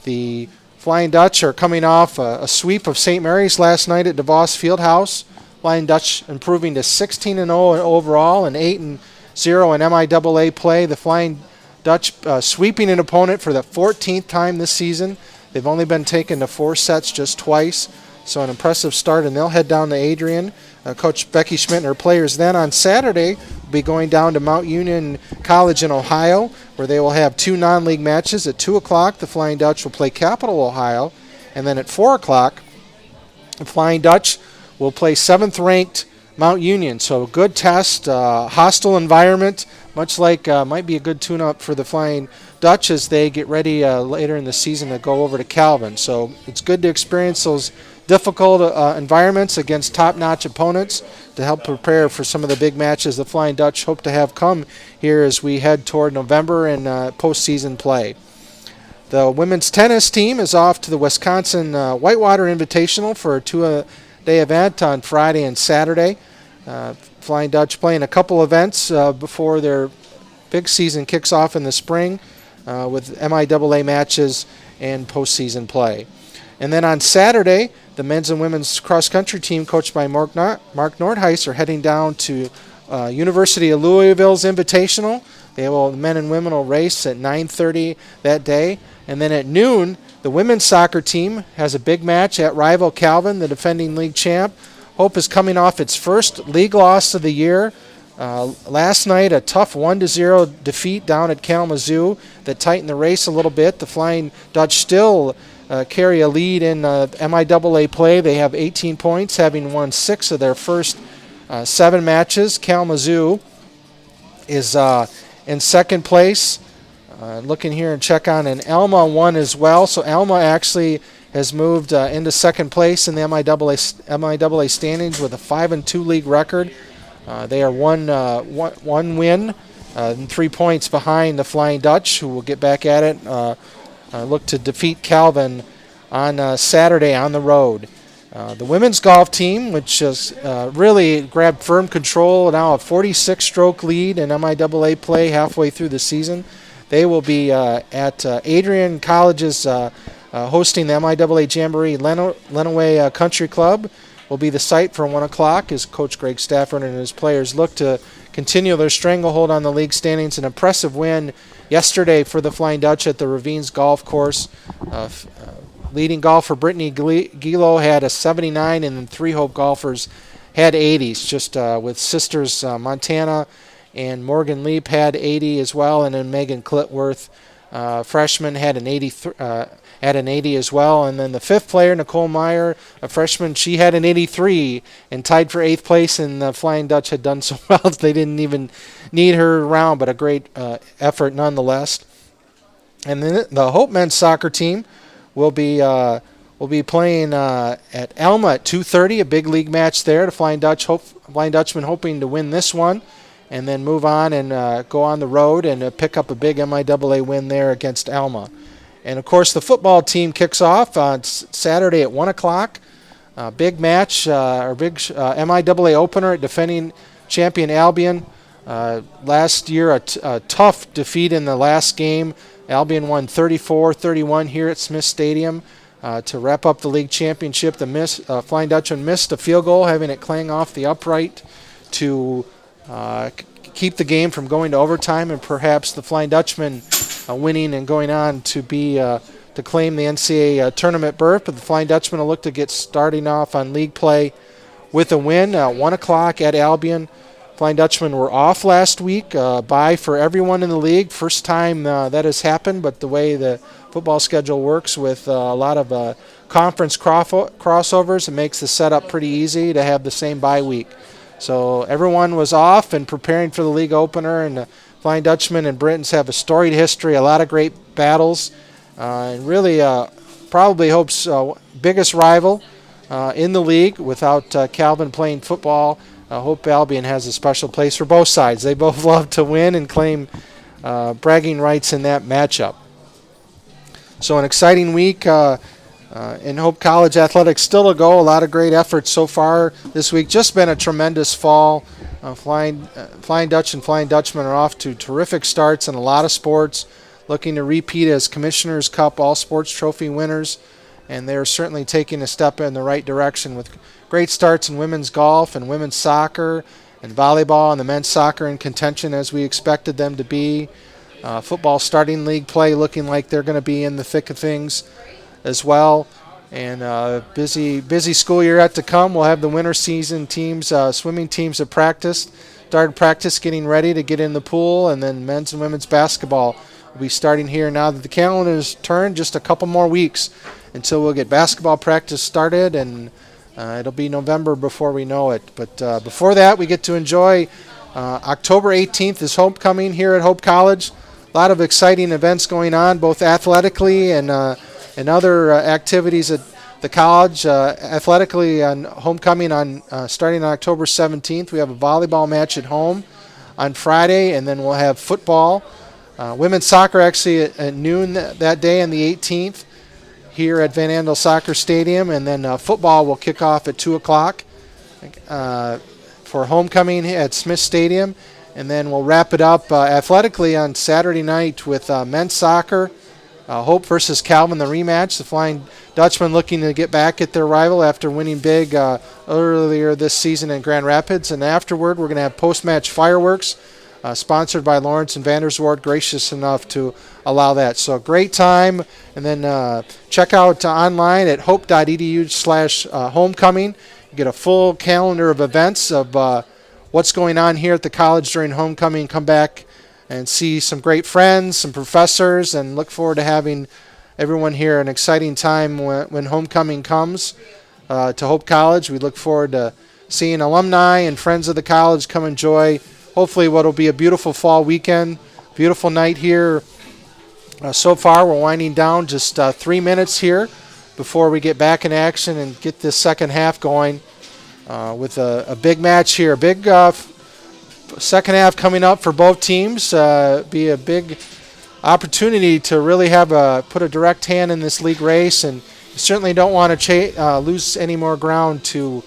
The Flying Dutch are coming off a sweep of St. Mary's last night at DeVos Fieldhouse. Flying Dutch improving to 16-0 overall and 8-0 in MIAA play. The Flying Dutch sweeping an opponent for the 14th time this season. They've only been taken to 4 sets just twice, so an impressive start, and they'll head down to Adrian. Coach Becky Schmidt and her players then on Saturday will be going down to Mount Union College in Ohio, where they will have 2 non-league matches. At 2 o'clock, the Flying Dutch will play Capital Ohio, and then at 4 o'clock, the Flying Dutch will play 7th-ranked Mount Union. So a good test, hostile environment, much like might be a good tune-up for the Flying Dutch as they get ready later in the season to go over to Calvin. So it's good to experience those difficult environments against top-notch opponents to help prepare for some of the big matches the Flying Dutch hope to have come here as we head toward November and postseason play. The women's tennis team is off to the Wisconsin Whitewater Invitational for a 2-day event on Friday and Saturday. Flying Dutch playing a couple events before their big season kicks off in the spring with MIAA matches and postseason play. And then on Saturday, the men's and women's cross-country team coached by Mark Nordheis are heading down to University of Louisville's Invitational. The men and women will race at 9:30 that day. And then at noon, the women's soccer team has a big match at rival Calvin, the defending league champ. Hope is coming off its first league loss of the year. Last night, a tough 1-0 defeat down at Kalamazoo that tightened the race a little bit. The Flying Dutch still carry a lead in MIAA play. They have 18 points, having won 6 of their first 7 matches. Kalamazoo is in second place. Looking here and check on, and Alma won as well. So Alma actually has moved into second place in the MIAA standings with a 5-2 league record. They are one win and 3 points behind the Flying Dutch, who will get back at it. Look to defeat Calvin on Saturday on the road. The women's golf team, which has really grabbed firm control, now a 46-stroke lead in MIAA play halfway through the season. They will be at Adrian College's hosting the MIAA Jamboree. Lenawee Country Club will be the site for 1 o'clock as Coach Greg Stafford and his players look to continue their stranglehold on the league standings. An impressive win yesterday for the Flying Dutch at the Ravines Golf Course. Leading golfer Brittany Gilo had a 79, and then 3 Hope golfers had 80s, just with sisters Montana and Morgan Leap had 80 as well, and then Megan Clitworth, freshman, had an 80 as well. And then the 5th player, Nicole Meyer, a freshman, she had an 83 and tied for 8th place, and the Flying Dutch had done so well they didn't even need her around, but a great effort nonetheless. And then the Hope men's soccer team will be playing at Alma at 2:30, a big league match there. The Flying Dutchmen hoping to win this one and then move on and go on the road and pick up a big MIAA win there against Alma. And, of course, the football team kicks off on Saturday at 1 o'clock. Big match, or big MIAA opener at defending champion Albion. Last year, a tough defeat in the last game. Albion won 34-31 here at Smith Stadium to wrap up the league championship. The Flying Dutchman missed a field goal, having it clang off the upright to keep the game from going to overtime, and perhaps the Flying Dutchman winning and going on to claim the NCAA tournament berth. But the Flying Dutchman will look to get starting off on league play with a win. 1 o'clock at Albion. Flying Dutchmen were off last week. Bye for everyone in the league. First time that has happened, but the way the football schedule works with a lot of conference crossovers, it makes the setup pretty easy to have the same bye week. So everyone was off and preparing for the league opener, and the Flying Dutchmen and Britons have a storied history, a lot of great battles, and really probably Hope's biggest rival in the league without Calvin playing football. Hope Albion has a special place for both sides. They both love to win and claim bragging rights in that matchup. So an exciting week in Hope College athletics still to go. A lot of great efforts so far this week. Just been a tremendous fall. Flying Dutch and Flying Dutchmen are off to terrific starts in a lot of sports, looking to repeat as Commissioner's Cup All Sports Trophy winners, and they're certainly taking a step in the right direction with great starts in women's golf and women's soccer and volleyball, and the men's soccer in contention as we expected them to be. Football starting league play looking like they're going to be in the thick of things as well. And busy school year yet to come. We'll have the winter season teams, swimming teams have started practice getting ready to get in the pool, and then men's and women's basketball will be starting here now that the calendar is turned. Just a couple more weeks until we'll get basketball practice started, and it'll be November before we know it. But before that, we get to enjoy October 18th is homecoming here at Hope College. A lot of exciting events going on, both athletically and other activities at the college. Athletically, on homecoming on starting on October 17th, we have a volleyball match at home on Friday, and then we'll have football. Women's soccer actually at noon that day on the 18th here at Van Andel Soccer Stadium, and then football will kick off at 2 o'clock for homecoming at Smith Stadium, and then we'll wrap it up athletically on Saturday night with men's soccer. Hope versus Calvin, the rematch. The Flying Dutchmen looking to get back at their rival after winning big earlier this season in Grand Rapids. And afterward, we're going to have post-match fireworks sponsored by Lawrence and Vanderswart, gracious enough to allow that. So great time. And then check out online at hope.edu/homecoming. You get a full calendar of events of what's going on here at the college during homecoming. Come back and see some great friends, some professors, and look forward to having everyone here. An exciting time when homecoming comes to Hope College. We look forward to seeing alumni and friends of the college come enjoy hopefully what will be a beautiful fall weekend. Beautiful night here. So far, we're winding down just 3 minutes here before we get back in action and get this second half going with a big match here. A big second half coming up for both teams. Be a big opportunity to really put a direct hand in this league race, and you certainly don't want to lose any more ground to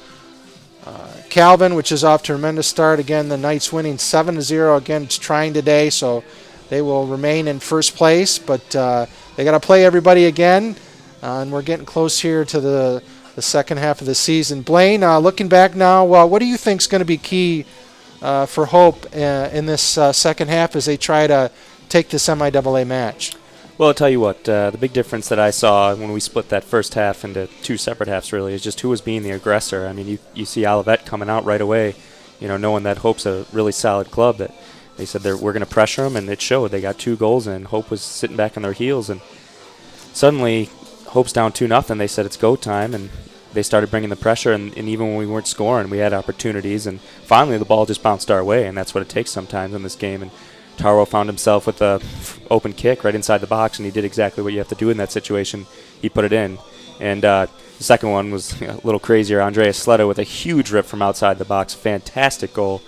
Calvin, which is off to a tremendous start. Again, the Knights winning 7-0 against Trying today, so they will remain in first place. But they got to play everybody again, and we're getting close here to the second half of the season. Blaine, looking back now, what do you think is going to be key for Hope in this second half as they try to take this MIAA match? Well, I'll tell you what, the big difference that I saw when we split that first half into two separate halves really is just who was being the aggressor. I mean, you see Olivet coming out right away, knowing that Hope's a really solid club, that they said we're going to pressure them, and it showed. They got 2 goals, and Hope was sitting back on their heels, and suddenly Hope's down 2-0. They said it's go time, and they started bringing the pressure, and even when we weren't scoring, we had opportunities, and finally the ball just bounced our way, and that's what it takes sometimes in this game. And Taro found himself with a open kick right inside the box, and he did exactly what you have to do in that situation. He put it in. And the second one was a little crazier. Andreas Sleda with a huge rip from outside the box. Fantastic goal.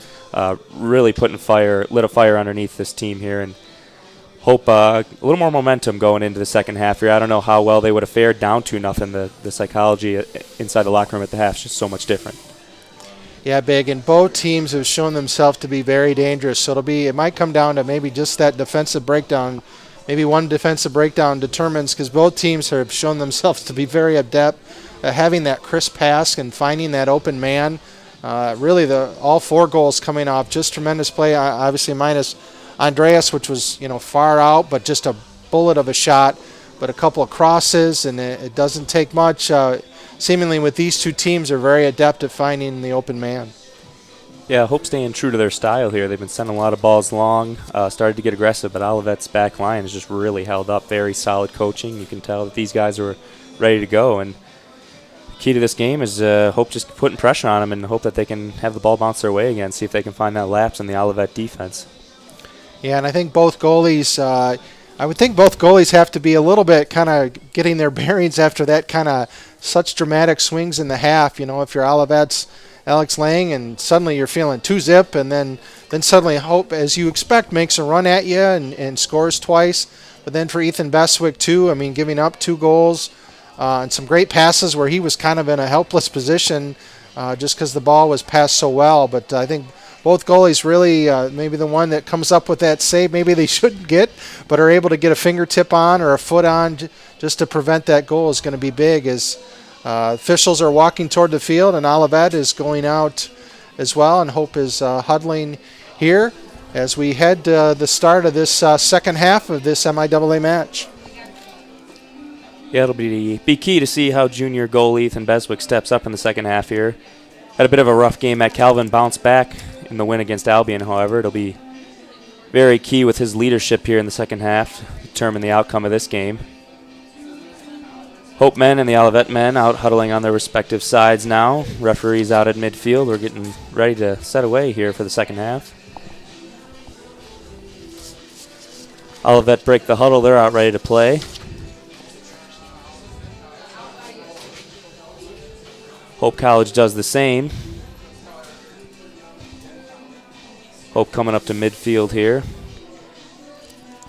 Really lit a fire underneath this team here. And Hope a little more momentum going into the second half here. I don't know how well they would have fared down 2-0. The psychology inside the locker room at the half is just so much different. Yeah, big, and both teams have shown themselves to be very dangerous. So it might come down to maybe just that defensive breakdown. Maybe one defensive breakdown determines, because both teams have shown themselves to be very adept at having that crisp pass and finding that open man. Really, all 4 goals coming off just tremendous play. Obviously, minus Andreas, which was far out, but just a bullet of a shot. But a couple of crosses, and it doesn't take much. Seemingly with these 2 teams are very adept at finding the open man. Yeah, Hope staying true to their style here. They've been sending a lot of balls long, started to get aggressive, but Olivet's back line has just really held up. Very solid coaching. You can tell that these guys are ready to go. And the key to this game is Hope just putting pressure on them and hope that they can have the ball bounce their way again, see if they can find that lapse in the Olivet defense. Yeah, and I think both goalies I would think both goalies have to be a little bit kind of getting their bearings after that kind of such dramatic swings in the half. If you're Olivet's Alex Lang and suddenly you're feeling 2-zip, and then suddenly Hope, as you expect, makes a run at you and scores twice. But then for Ethan Beswick, too, giving up 2 goals and some great passes where he was kind of in a helpless position just because the ball was passed so well. But I think both goalies really, maybe the one that comes up with that save, maybe they shouldn't get, but are able to get a fingertip on or a foot on just to prevent that goal is going to be big, as officials are walking toward the field and Olivet is going out as well, and Hope is huddling here as we head to the start of this second half of this MIAA match. Yeah, it'll be key to see how junior goalie Ethan Beswick steps up in the second half here. Had a bit of a rough game at Calvin, bounced back in the win against Albion, however. It'll be very key with his leadership here in the second half to determine the outcome of this game. Hope men and the Olivet men out huddling on their respective sides now. Referees out at midfield. We're getting ready to set away here for the second half. Olivet break the huddle. They're out ready to play. Hope College does the same. Hope coming up to midfield here.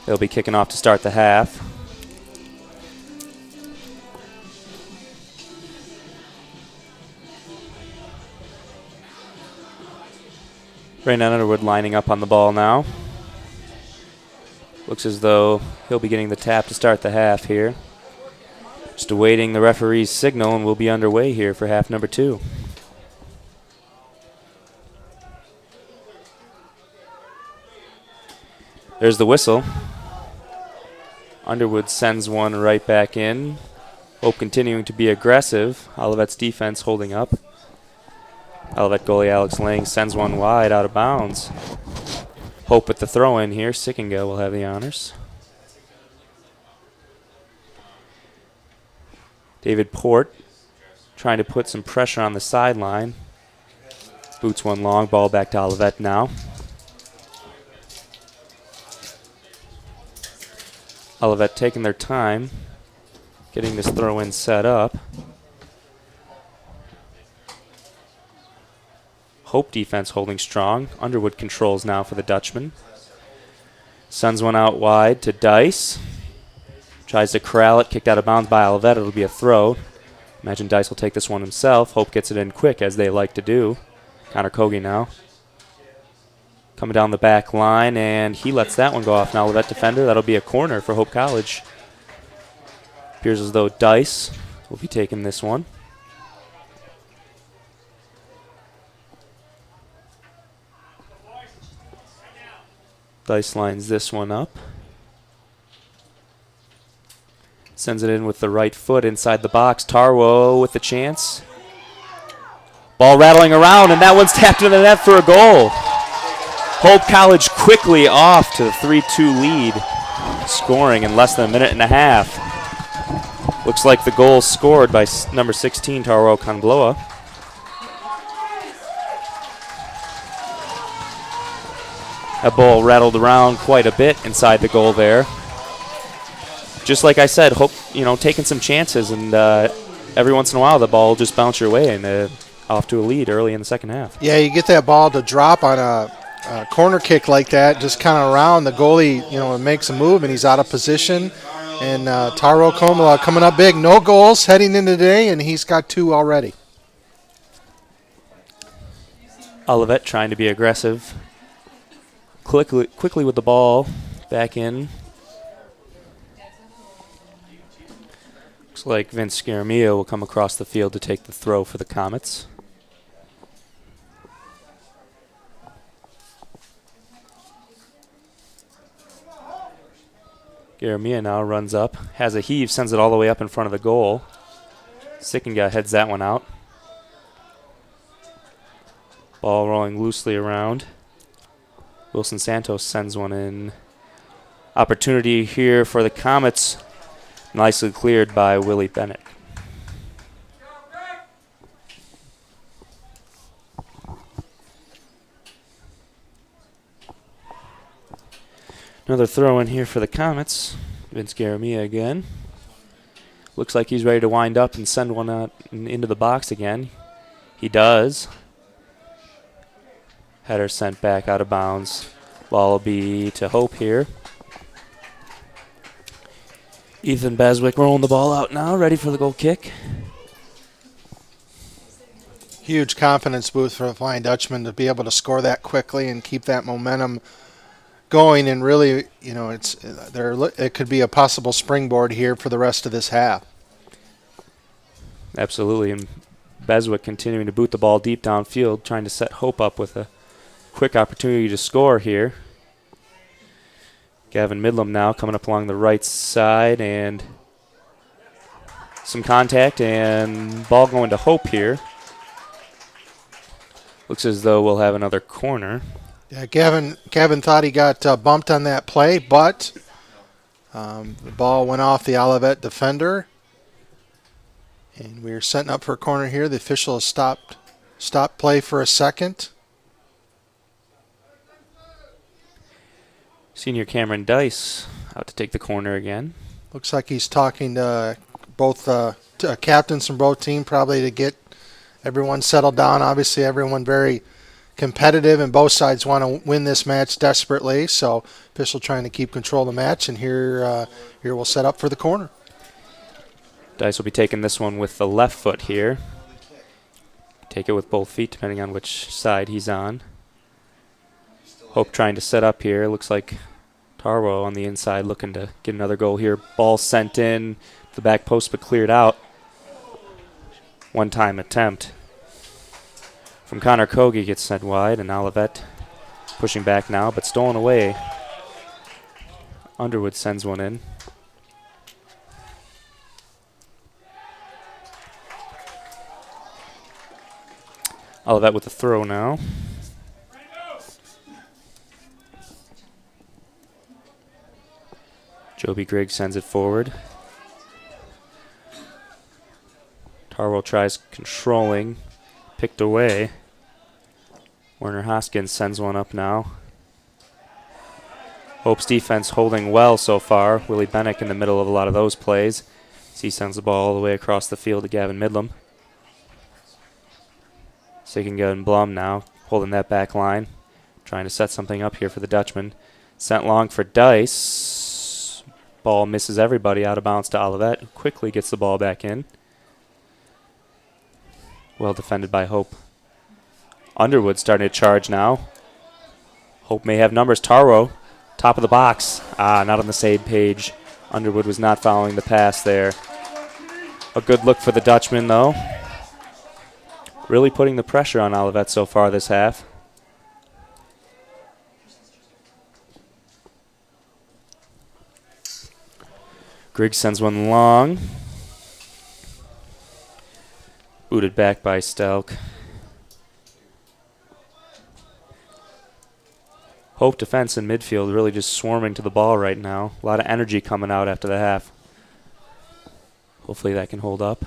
They'll be kicking off to start the half. Brandon Underwood lining up on the ball now. Looks as though he'll be getting the tap to start the half here. Just awaiting the referee's signal, and we'll be underway here for half number 2. There's the whistle. Underwood sends one right back in. Hope continuing to be aggressive. Olivet's defense holding up. Olivet goalie Alex Lang sends one wide out of bounds. Hope with the throw in here. Sickinga will have the honors. David Port trying to put some pressure on the sideline. Boots one long, ball back to Olivet now. Olivet taking their time. getting this throw-in set up. Hope defense holding strong. Underwood controls now for the Dutchman. Sends one out wide to Dice. Tries to corral it, kicked out of bounds by Olivet. It'll be a throw. Imagine Dice will take this one himself. Hope gets it in quick, as they like to do. Connor Kogi now. Coming down the back line, and he lets that one go off. Now Olivet defender. That'll be a corner for Hope College. Appears as though Dice will be taking this one. Dice lines this one up. Sends it in with the right foot inside the box. Tarwo with the chance. Ball rattling around, and that one's tapped into the net for a goal. Hope College quickly off to the 3-2 lead, scoring in less than a minute and a half. Looks like the goal scored by number 16, Tarwo Kanbloa. That ball rattled around quite a bit inside the goal there. Just like I said, Hope, taking some chances, and every once in a while the ball will just bounce your way and off to a lead early in the second half. Yeah, you get that ball to drop on a corner kick like that, just kind of around. The goalie, makes a move, and he's out of position. And Taro Komala coming up big. No goals heading into today, and he's got 2 already. Olivet trying to be aggressive. Quickly with the ball back in. Looks like Vince Scaramillo will come across the field to take the throw for the Comets. Garamia now runs up, has a heave, sends it all the way up in front of the goal. Sickinga heads that one out. Ball rolling loosely around. Wilson Santos sends one in. Opportunity here for the Comets. Nicely cleared by Willie Bennett. Another throw in here for the Comets. Vince Garamia again. Looks like he's ready to wind up and send one out into the box again. He does. Header sent back out of bounds. Ball will be to Hope here. Ethan Beswick rolling the ball out now, ready for the goal kick. Huge confidence boost for the Flying Dutchman to be able to score that quickly and keep that momentum going. And really, it could be a possible springboard here for the rest of this half. Absolutely, and Beswick continuing to boot the ball deep downfield, trying to set Hope up with a quick opportunity to score here. Gavin Midlam now coming up along the right side, and some contact, and ball going to Hope here. Looks as though we'll have another corner. Yeah, Gavin thought he got bumped on that play, but the ball went off the Olivet defender. And we're setting up for a corner here. The official has stopped play for a second. Senior Cameron Dice out to take the corner again. Looks like he's talking to both captains from both teams, probably to get everyone settled down. Obviously, everyone very competitive, and both sides want to win this match desperately. So, official trying to keep control of the match, and here we'll set up for the corner. Dice will be taking this one with the left foot here. Take it with both feet, depending on which side he's on. Hope trying to set up here. Looks like Tarwo on the inside looking to get another goal here. Ball sent in to the back post but cleared out. One-time attempt from Connor Kogi gets sent wide, and Olivet pushing back now but stolen away. Underwood sends one in. Olivet with the throw now. Joby Griggs sends it forward. Tarwell tries controlling. Picked away. Werner Hoskins sends one up now. Hope's defense holding well so far. Willie Bennick in the middle of a lot of those plays. He sends the ball all the way across the field to Gavin Midlam. So he can go and Blum now, holding that back line, trying to set something up here for the Dutchman. Sent long for Dice. Ball misses everybody, out of bounds to Olivet, who quickly gets the ball back in. Well defended by Hope. Underwood starting to charge now. Hope may have numbers. Taro, top of the box. Not on the same page. Underwood was not following the pass there. A good look for the Dutchman, though. Really putting the pressure on Olivet so far this half. Griggs sends one long. Booted back by Stelk. Hope defense and midfield really just swarming to the ball right now. A lot of energy coming out after the half. Hopefully that can hold up.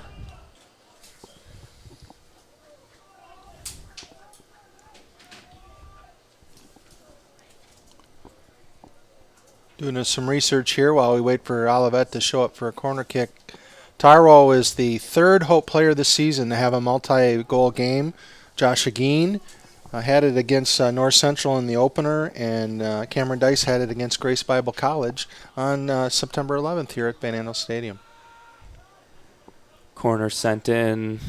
Doing some research here while we wait for Olivet to show up for a corner kick. Tyrol is the third Hope player this season to have a multi-goal game. Josh Ageen had it against North Central in the opener, and Cameron Dice had it against Grace Bible College on September 11th here at Van Andel Stadium. Corner sent in.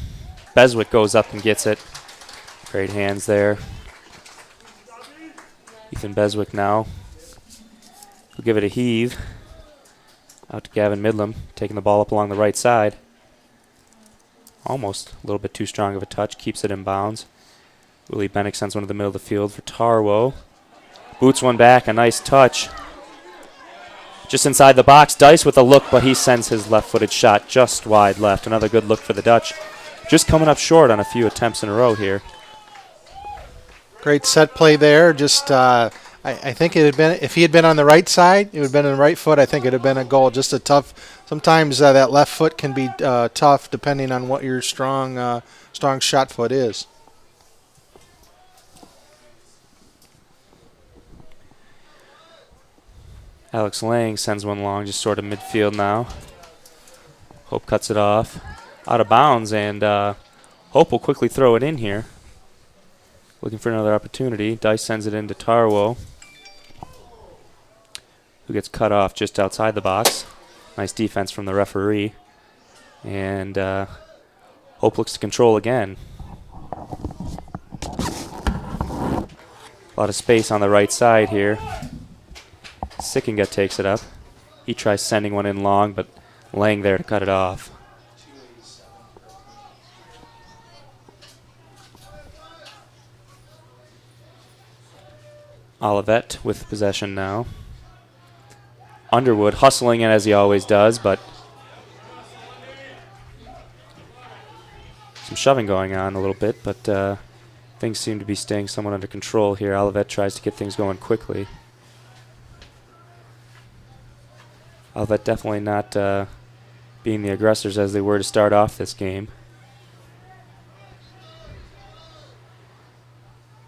Beswick goes up and gets it. Great hands there. Ethan Beswick now. We'll give it a heave. Out to Gavin Midlam, taking the ball up along the right side. Almost a little bit too strong of a touch. Keeps it in bounds. Willie Bennick sends one to the middle of the field for Tarwo. Boots one back, a nice touch. Just inside the box, Dice with a look, but he sends his left-footed shot just wide left. Another good look for the Dutch. Just coming up short on a few attempts in a row here. Great set play there. Just I think it had been, if he had been on the right side, it would have been on the right foot. I think it would have been a goal. Just a tough. Sometimes that left foot can be tough depending on what your strong shot foot is. Alex Lang sends one long, just sort of midfield now. Hope cuts it off. Out of bounds, and Hope will quickly throw it in here. Looking for another opportunity. Dice sends it into Tarwo, who gets cut off just outside the box. Nice defense from the referee. And Hope looks to control again. A lot of space on the right side here. Sickinga takes it up. He tries sending one in long, but Lang there to cut it off. Olivet with possession now. Underwood hustling it as he always does, but some shoving going on a little bit, but things seem to be staying somewhat under control here. Olivet tries to get things going quickly. Olivet definitely not being the aggressors as they were to start off this game.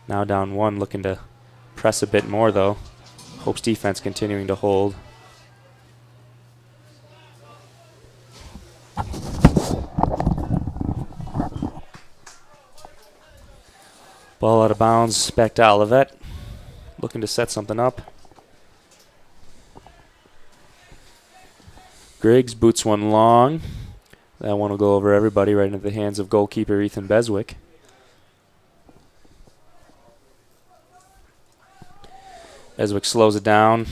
Now down one, looking to press a bit more though. Hope's defense continuing to hold. Ball out of bounds, back to Olivet. Looking to set something up. Griggs boots one long. That one will go over everybody right into the hands of goalkeeper Ethan Beswick. Beswick slows it down.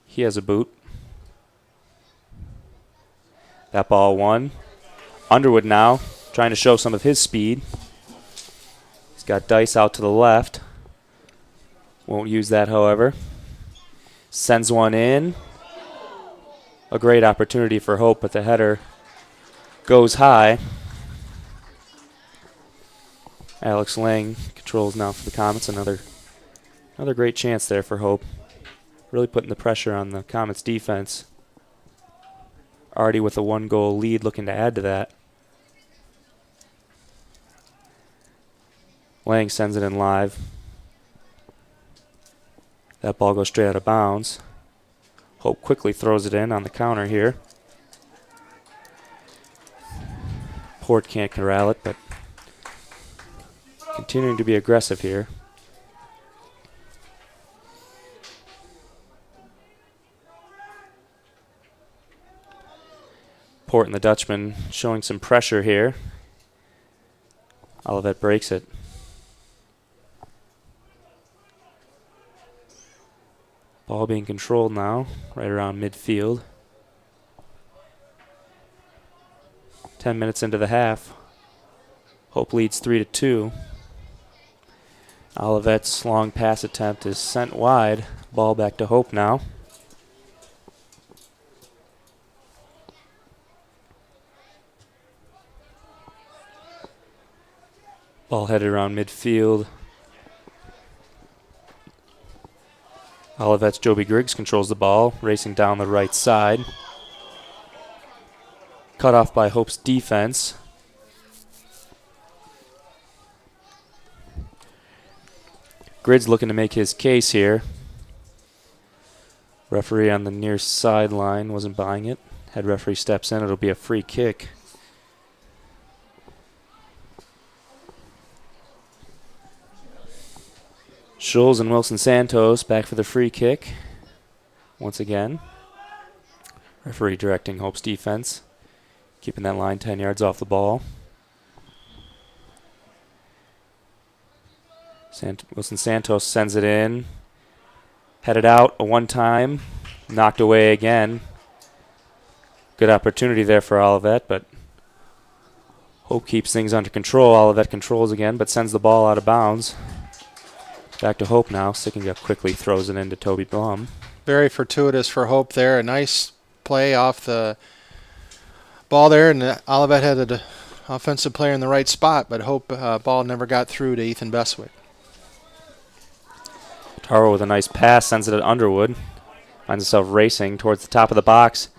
He has a boot. That ball won. Underwood now trying to show some of his speed. He's got Dice out to the left. Won't use that, however. Sends one in. A great opportunity for Hope, but the header goes high. Alex Lang controls now for the Comets. Another great chance there for Hope. Really putting the pressure on the Comets defense. Already with a 1-goal lead, looking to add to that. Lang sends it in live. That ball goes straight out of bounds. Hope quickly throws it in on the counter here. Port can't corral it, but continuing to be aggressive here. Port and the Dutchman showing some pressure here. Olivet breaks it. Ball being controlled now, right around midfield. 10 minutes into the half. Hope leads 3-2. Olivet's long pass attempt is sent wide. Ball back to Hope now. Ball headed around midfield. Olivet's Joby Griggs controls the ball, racing down the right side. Cut off by Hope's defense. Griggs looking to make his case here. Referee on the near sideline wasn't buying it. Head referee steps in. It'll be a free kick. Scholes and Wilson Santos back for the free kick. Once again. Referee directing Hope's defense. Keeping that line 10 yards off the ball. Wilson Santos sends it in. Headed out a one-time. Knocked away again. Good opportunity there for Olivet, but Hope keeps things under control. Olivet controls again, but sends the ball out of bounds. Back to Hope now. Sickinga quickly throws it into Toby Blum. Very fortuitous for Hope there. A nice play off the ball there, and Olivet had an offensive player in the right spot, but Hope ball never got through to Ethan Beswick. Taro with a nice pass, sends it to Underwood. Finds himself racing towards the top of the box.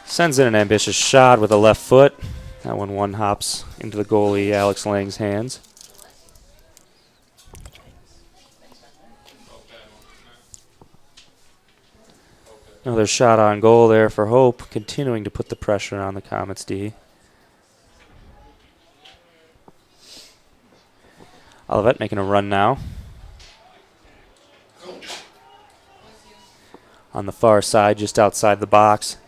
Sends in an ambitious shot with a left foot. That one hops into the goalie, Alex Lang's hands. Another shot on goal there for Hope, continuing to put the pressure on the Comets D. Olivet making a run now. On the far side, just outside the box.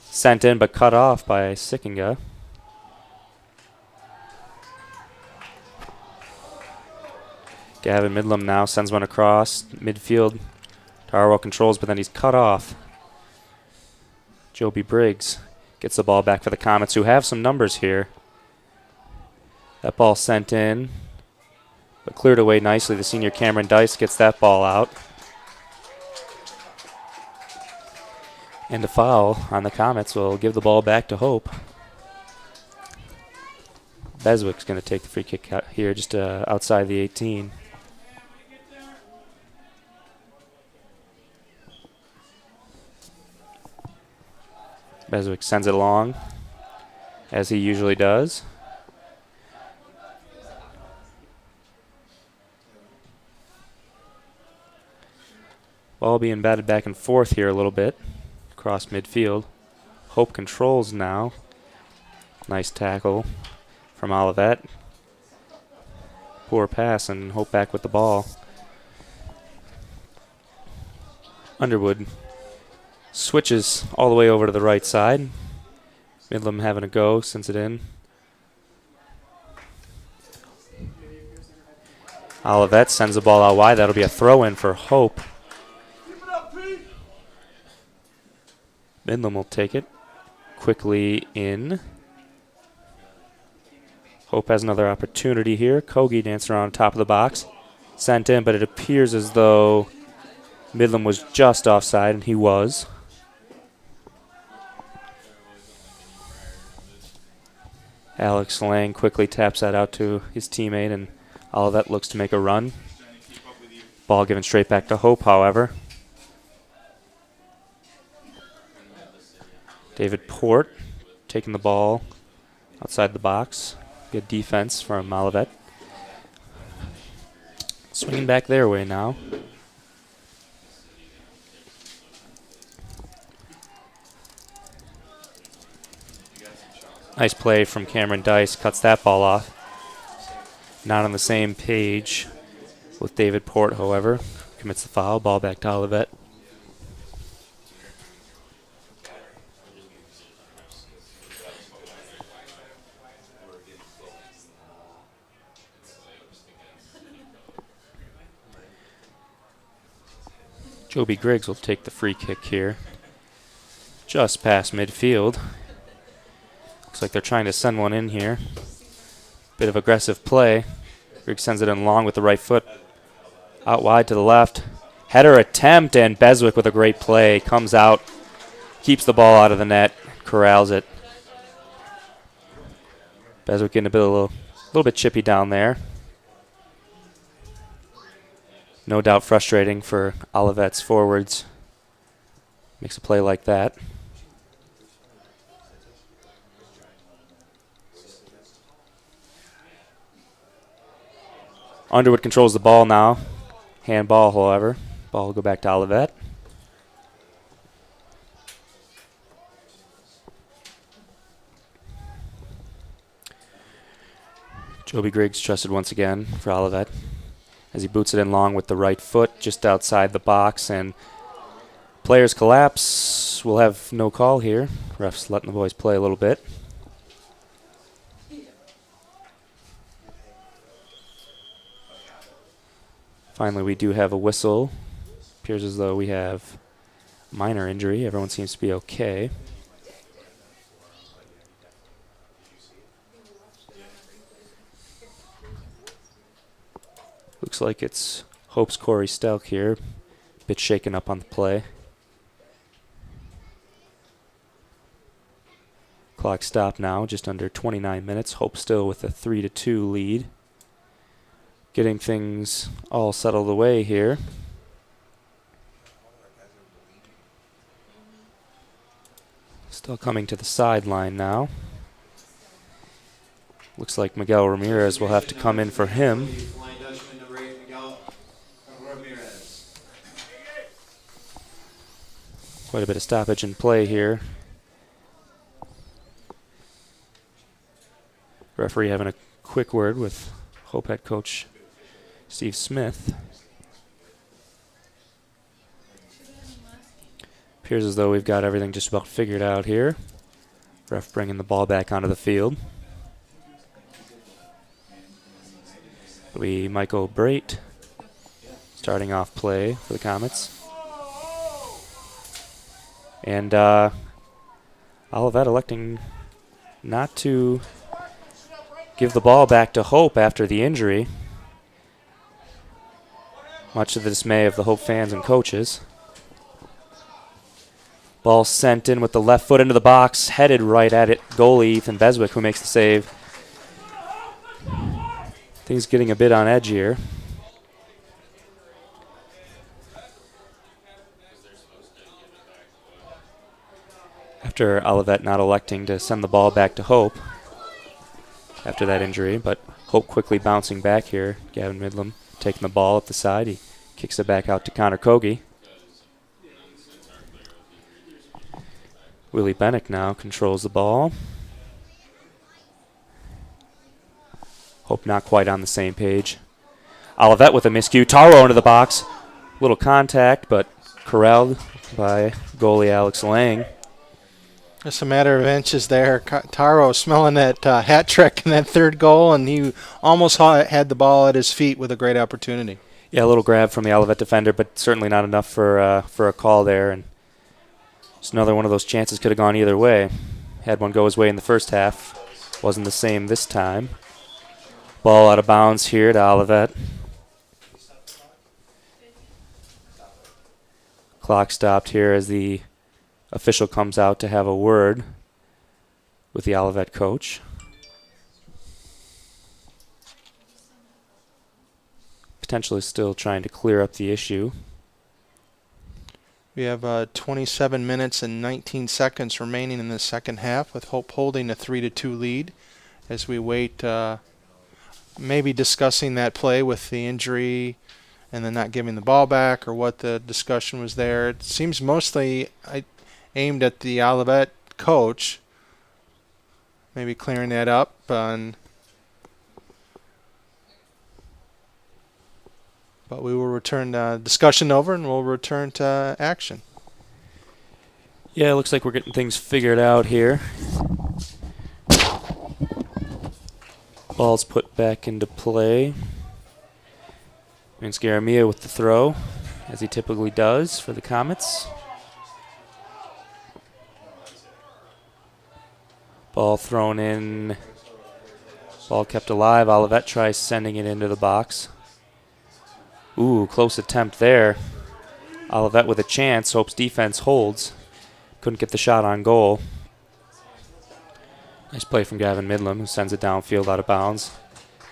Sent in but cut off by Sickinga. Gavin Midlam now sends one across midfield. Tarwell controls, but then he's cut off. Joby Briggs gets the ball back for the Comets, who have some numbers here. That ball sent in, but cleared away nicely. The senior Cameron Dice gets that ball out. And a foul on the Comets will give the ball back to Hope. Beswick's going to take the free kick out here, just outside the 18. Beswick sends it along, as he usually does. Ball being batted back and forth here a little bit, across midfield. Hope controls now. Nice tackle from Olivet. Poor pass, and Hope back with the ball. Underwood switches all the way over to the right side. Midlam having a go, sends it in. Olivet sends the ball out wide. That'll be a throw-in for Hope. Midlam will take it quickly in. Hope has another opportunity here. Kogi dancing around top of the box. Sent in, but it appears as though Midlam was just offside, and he was. Alex Lang quickly taps that out to his teammate, and Olivet looks to make a run. Ball given straight back to Hope, however. David Port taking the ball outside the box. Good defense from Olivet. Swinging back their way now. Nice play from Cameron Dice. Cuts that ball off. Not on the same page with David Port, however. Commits the foul. Ball back to Olivet. Joby Griggs will take the free kick here. Just past midfield. Looks like they're trying to send one in here. Bit of aggressive play. Griggs sends it in long with the right foot. Out wide to the left. Header attempt, and Beswick with a great play. Comes out, keeps the ball out of the net, corrals it. Beswick getting a little bit chippy down there. No doubt frustrating for Olivet's forwards. Makes a play like that. Underwood controls the ball now. Handball, however. Ball will go back to Olivet. Joby Griggs trusted once again for Olivet as he boots it in long with the right foot just outside the box, and players collapse. We'll have no call here. Refs letting the boys play a little bit. Finally, we do have a whistle. Appears as though we have minor injury. Everyone seems to be okay. Looks like it's Hope's Corey Stelk here. Bit shaken up on the play. Clock stopped now, just under 29 minutes. Hope still with a 3-2 lead. Getting things all settled away here. Still coming to the sideline now. Looks like Miguel Ramirez will have to come in for him. Quite a bit of stoppage in play here. Referee having a quick word with Hope head coach Steve Smith. Appears as though we've got everything just about figured out here. Ref bringing the ball back onto the field. It'll be Michael Brait starting off play for the Comets. And Olivet electing not to give the ball back to Hope after the injury, much to the dismay of the Hope fans and coaches. Ball sent in with the left foot into the box, headed right at it. Goalie Ethan Beswick who makes the save. Things getting a bit on edge here. After Olivet not electing to send the ball back to Hope after that injury, but Hope quickly bouncing back here. Gavin Midlam taking the ball up the side. He kicks it back out to Connor Kogi. Willie Bennick now controls the ball. Hope not quite on the same page. Olivet with a miscue. Taro into the box. Little contact, but corralled by goalie Alex Lang. Just a matter of inches there. Taro smelling that hat trick in that third goal, and he almost had the ball at his feet with a great opportunity. Yeah, a little grab from the Olivet defender, but certainly not enough for a call there. And just another one of those chances could have gone either way. Had one go his way in the first half. Wasn't the same this time. Ball out of bounds here to Olivet. Clock stopped here as the official comes out to have a word with the Olivet coach. Potentially still trying to clear up the issue. We have 27 minutes and 19 seconds remaining in the second half, with Hope holding a 3-2 lead as we wait, maybe discussing that play with the injury and then not giving the ball back, or what the discussion was there. It seems mostly aimed at the Olivet coach, maybe clearing that up. But we will return discussion over, and we'll return to action. Yeah, it looks like we're getting things figured out here. Ball's put back into play. And Scaramia with the throw, as he typically does for the Comets. Ball thrown in. Ball kept alive. Olivet tries sending it into the box. Ooh, close attempt there. Olivet with a chance. Hope's defense holds. Couldn't get the shot on goal. Nice play from Gavin Midlam, who sends it downfield out of bounds.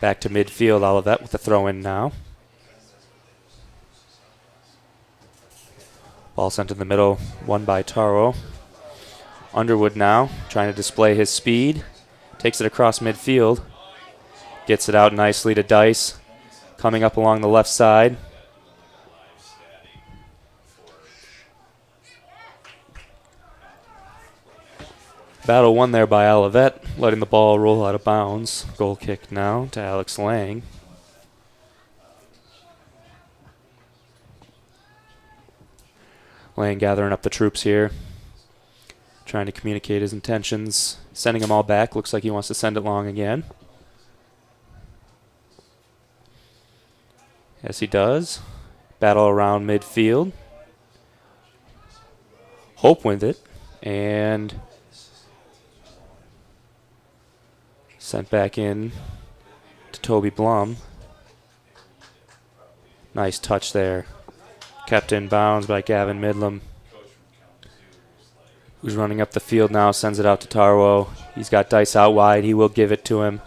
Back to midfield. Olivet with the throw in now. Ball sent in the middle, won by Taro. Underwood now, trying to display his speed. Takes it across midfield. Gets it out nicely to Dice. Coming up along the left side. Battle won there by Olivet, letting the ball roll out of bounds. Goal kick now to Alex Lang. Lang gathering up the troops here. Trying to communicate his intentions. Sending them all back. Looks like he wants to send it long again. Yes, he does. Battle around midfield. Hope wins it. And sent back in to Toby Blum. Nice touch there. Kept in bounds by Gavin Midlam, who's running up the field now, sends it out to Tarwo. He's got Dice out wide. He will give it to him.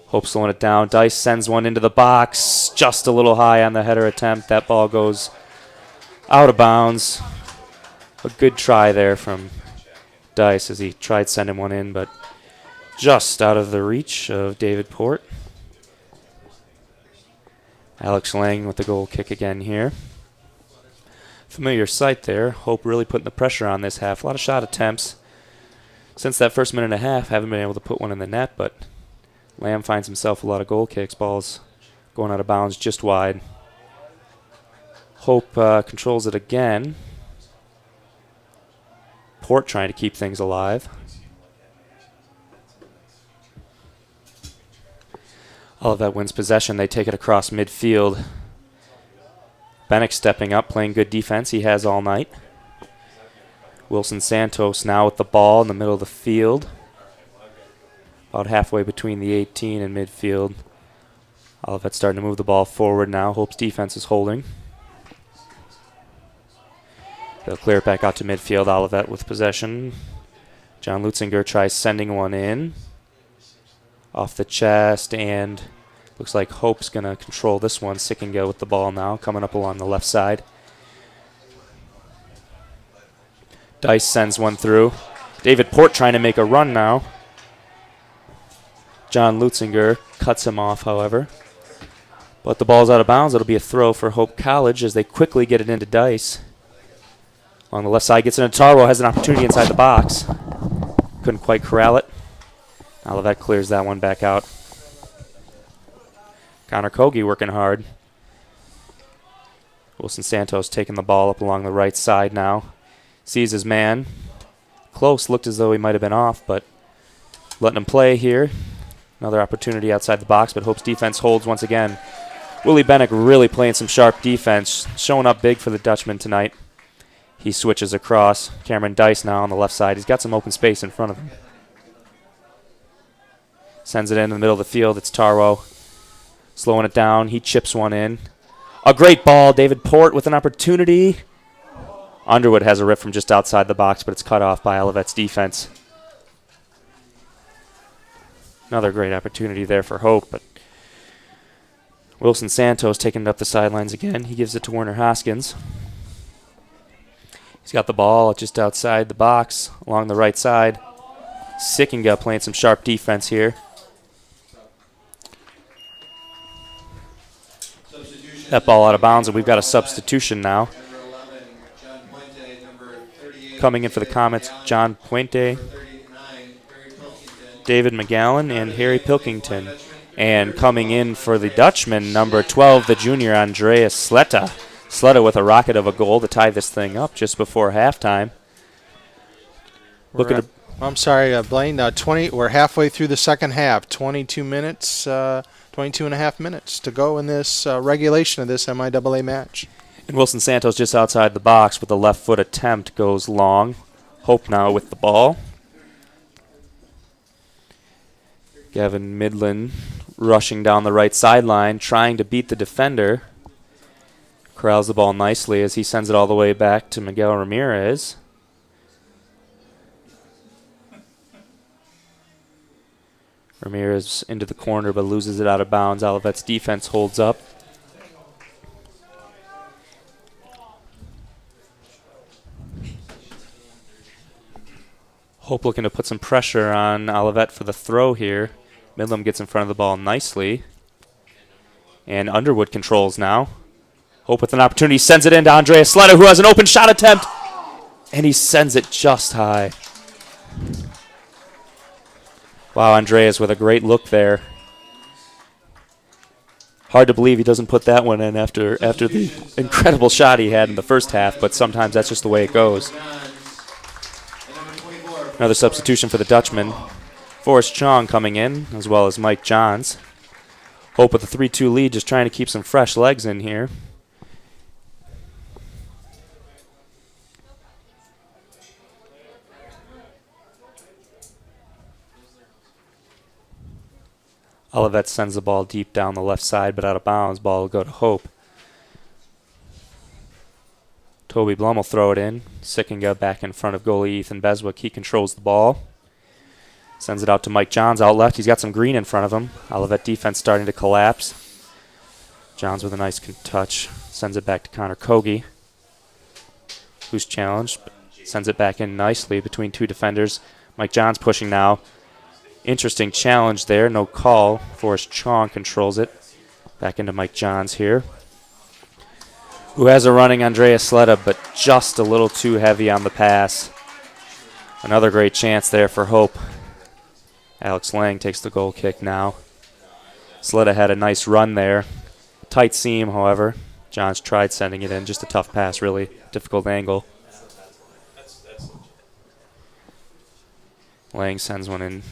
Hope slowing it down. Dice sends one into the box, just a little high on the header attempt. That ball goes out of bounds. A good try there from Dice as he tried sending one in, but just out of the reach of David Port. Alex Lang with the goal kick again here. Familiar sight there. Hope really putting the pressure on this half. A lot of shot attempts. Since that first minute and a half, haven't been able to put one in the net, but Lamb finds himself a lot of goal kicks. Ball's going out of bounds just wide. Hope controls it again. Port trying to keep things alive. Olivet wins possession. They take it across midfield. Bennick stepping up, playing good defense. He has all night. Wilson Santos now with the ball in the middle of the field. About halfway between the 18 and midfield. Olivet starting to move the ball forward now. Hope's defense is holding. They'll clear it back out to midfield. Olivet with possession. John Lutzinger tries sending one in. Off the chest, and looks like Hope's going to control this one. Sickinga with the ball now, coming up along the left side. Dice sends one through. David Port trying to make a run now. John Lutzinger cuts him off, however. But the ball's out of bounds. It'll be a throw for Hope College as they quickly get it into Dice. On the left side, gets into Tarwo, has an opportunity inside the box. Couldn't quite corral it. Olivet clears that one back out. Connor Kogi working hard. Wilson Santos taking the ball up along the right side now. Sees his man. Close, looked as though he might have been off, but letting him play here. Another opportunity outside the box, but Hope's defense holds once again. Willie Bennick really playing some sharp defense, showing up big for the Dutchman tonight. He switches across. Cameron Dice now on the left side. He's got some open space in front of him. Sends it in the middle of the field. It's Tarwo. Slowing it down. He chips one in. A great ball. David Port with an opportunity. Underwood has a rip from just outside the box, but it's cut off by Olivet's defense. Another great opportunity there for Hope, but Wilson Santos taking it up the sidelines again. He gives it to Werner Hoskins. He's got the ball just outside the box along the right side. Sickinga playing some sharp defense here. That ball out of bounds, and we've got a substitution now. Coming in for the Comets, John Puente. David McGowan and Harry Pilkington. And coming in for the Dutchman, number 12, the junior Andreas Sletta. Sletta with a rocket of a goal to tie this thing up just before halftime. I'm sorry, Blaine. 20. We're halfway through the second half. 22 minutes, 22 and a half minutes to go in this regulation of this MIAA match. And Wilson Santos just outside the box with a left foot attempt goes long. Hope now with the ball. Gavin Midland rushing down the right sideline, trying to beat the defender. Corrals the ball nicely as he sends it all the way back to Miguel Ramirez. Ramirez into the corner but loses it out of bounds. Olivet's defense holds up. Hope looking to put some pressure on Olivet for the throw here. Midland gets in front of the ball nicely. And Underwood controls now. Hope with an opportunity sends it into Andreas Sletta, who has an open shot attempt. And he sends it just high. Wow, Andreas with a great look there. Hard to believe he doesn't put that one in after the incredible shot he had in the first half, but sometimes that's just the way it goes. Another substitution for the Dutchman. Forrest Chong coming in, as well as Mike Johns. Hope with a 3-2 lead, just trying to keep some fresh legs in here. Olivet sends the ball deep down the left side, but out of bounds. Ball will go to Hope. Toby Blum will throw it in. Sickinga back in front of goalie Ethan Beswick. He controls the ball. Sends it out to Mike Johns out left. He's got some green in front of him. Olivet defense starting to collapse. Johns with a nice touch. Sends it back to Connor Kogi, who's challenged. Sends it back in nicely between two defenders. Mike Johns pushing now. Interesting challenge there. No call. Forrest Chong controls it. Back into Mike Johns here, who has a running Andreas Sletta, but just a little too heavy on the pass. Another great chance there for Hope. Alex Lang takes the goal kick now. Sletta had a nice run there. Tight seam, however. Johns tried sending it in. Just a tough pass, really. Difficult angle. Lang sends one in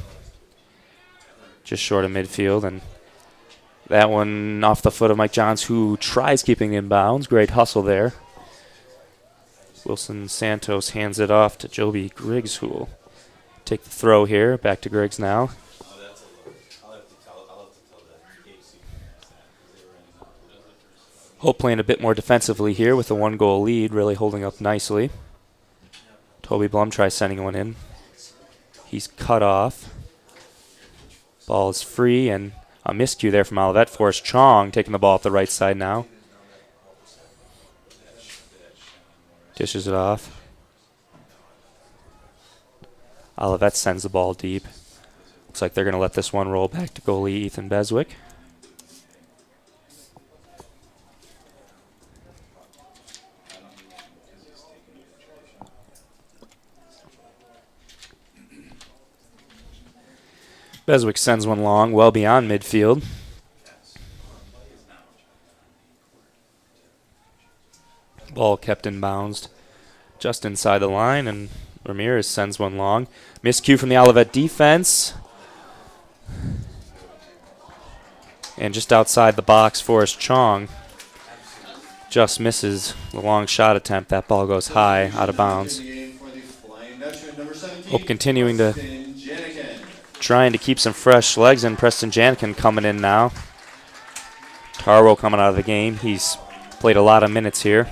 just short of midfield, and that one off the foot of Mike Johns, who tries keeping in bounds. Great hustle there. Wilson Santos hands it off to Joby Griggs, who will take the throw here. Back to Griggs now. Hope playing a bit more defensively here with a 1-goal lead, really holding up nicely. Toby Blum tries sending one in. He's cut off. Ball is free, and a miscue there from Olivet. Forrest Chong taking the ball up the right side now. Dishes it off. Olivet sends the ball deep. Looks like they're going to let this one roll back to goalie Ethan Beswick. Beswick sends one long, well beyond midfield. Ball kept in bounds just inside the line, and Ramirez sends one long. Miscue from the Olivet defense. And just outside the box, Forrest Chong just misses the long shot attempt. That ball goes high, out of bounds. Hope continuing to trying to keep some fresh legs in. Preston Janikin coming in now. Tarwo coming out of the game. He's played a lot of minutes here.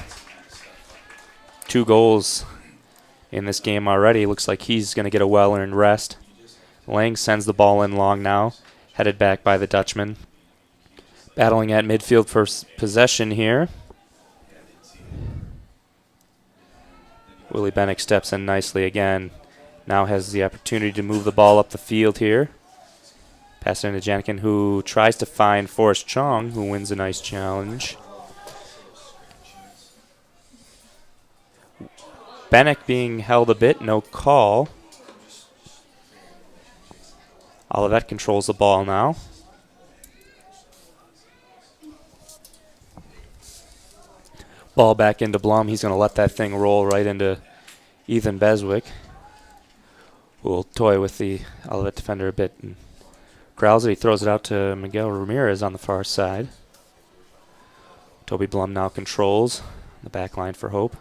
2 goals in this game already. Looks like he's going to get a well-earned rest. Lang sends the ball in long now, headed back by the Dutchman. Battling at midfield for possession here. Willie Bennick steps in nicely again. Now has the opportunity to move the ball up the field here. Pass it into Janikin, who tries to find Forrest Chong, who wins a nice challenge. Bennick being held a bit, no call. Olivet controls the ball now. Ball back into Blum. He's going to let that thing roll right into Ethan Beswick, who will toy with the Olivet defender a bit and corrals it. He throws it out to Miguel Ramirez on the far side. Toby Blum now controls the back line for Hope.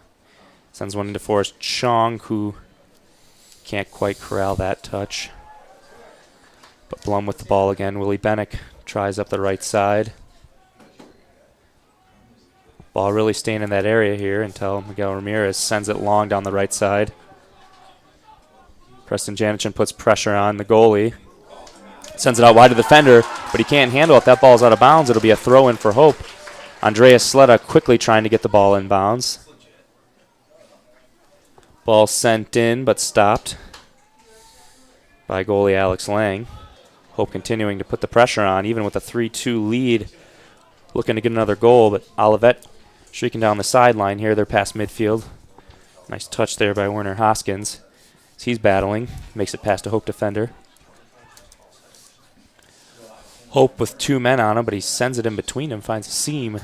Sends one into Forrest Chong, who can't quite corral that touch. But Blum with the ball again. Willie Bennick tries up the right side. Ball really staying in that area here until Miguel Ramirez sends it long down the right side. Preston Janichin puts pressure on the goalie. Sends it out wide to the defender, but he can't handle it. That ball's out of bounds. It'll be a throw-in for Hope. Andreas Sleda quickly trying to get the ball in bounds. Ball sent in, but stopped by goalie Alex Lang. Hope continuing to put the pressure on, even with a 3-2 lead. Looking to get another goal, but Olivet streaking down the sideline here. They're past midfield. Nice touch there by Werner Hoskins. He's battling. Makes it past a Hope defender. Hope with 2 men on him, but he sends it in between him, finds a seam.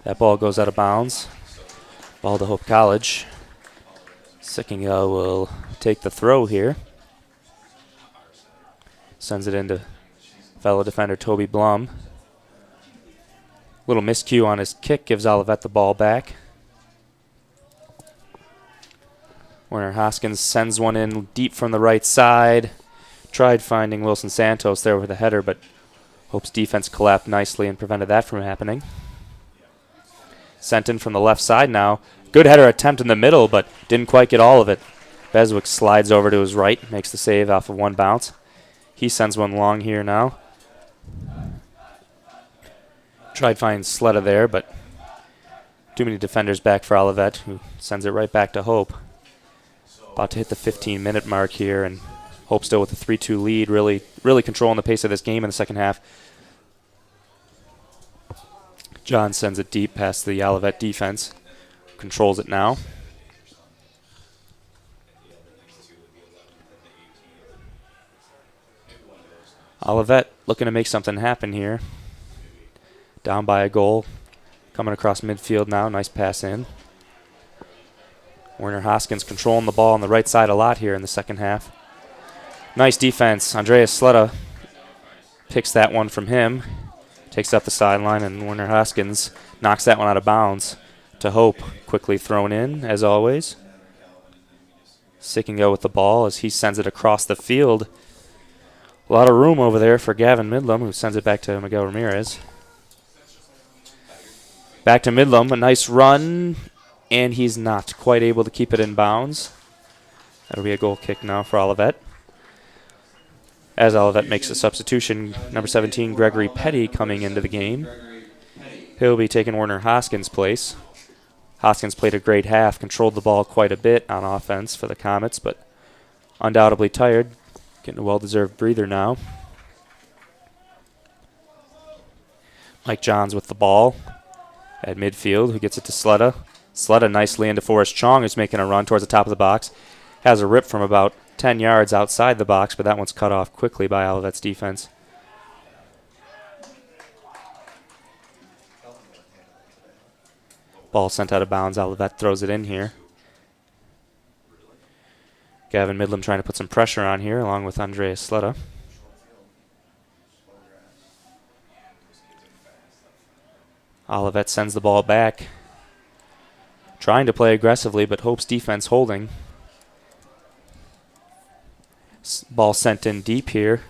That ball goes out of bounds. Ball to Hope College. Sickinga will take the throw here. Sends it into fellow defender Toby Blum. Little miscue on his kick gives Olivet the ball back. Werner Hoskins sends one in deep from the right side. Tried finding Wilson Santos there with a header, but Hope's defense collapsed nicely and prevented that from happening. Sent in from the left side now. Good header attempt in the middle, but didn't quite get all of it. Beswick slides over to his right, makes the save off of one bounce. He sends one long here now. Tried finding Sleda there, but too many defenders back for Olivet, who sends it right back to Hope. About to hit the 15-minute mark here, and Hope still with a 3-2 lead, really controlling the pace of this game in the second half. John sends it deep past the Olivet defense. Controls it now. Olivet looking to make something happen here. Down by a goal. Coming across midfield now. Nice pass in. Werner Hoskins controlling the ball on the right side a lot here in the second half. Nice defense. Andreas Sleda picks that one from him. Takes up the sideline, and Werner Hoskins knocks that one out of bounds to Hope. Quickly thrown in, as always. Sickinga with the ball as he sends it across the field. A lot of room over there for Gavin Midlam, who sends it back to Miguel Ramirez. Back to Midlam, a nice run, and he's not quite able to keep it in bounds. That'll be a goal kick now for Olivet. As Olivet makes a substitution, number 17, Gregory Petty, coming into the game. He'll be taking Werner Hoskins' place. Hoskins played a great half, controlled the ball quite a bit on offense for the Comets, but undoubtedly tired. Getting a well-deserved breather now. Mike Johns with the ball at midfield, who gets it to Sleda. Sleda nicely into Forrest Chong, who's making a run towards the top of the box. Has a rip from about 10 yards outside the box, but that one's cut off quickly by Olivet's defense. Ball sent out of bounds. Olivet throws it in here. Gavin Midlam trying to put some pressure on here, along with Andreas Sleda. Olivet sends the ball back. Trying to play aggressively, but Hope's defense holding. Ball sent in deep here.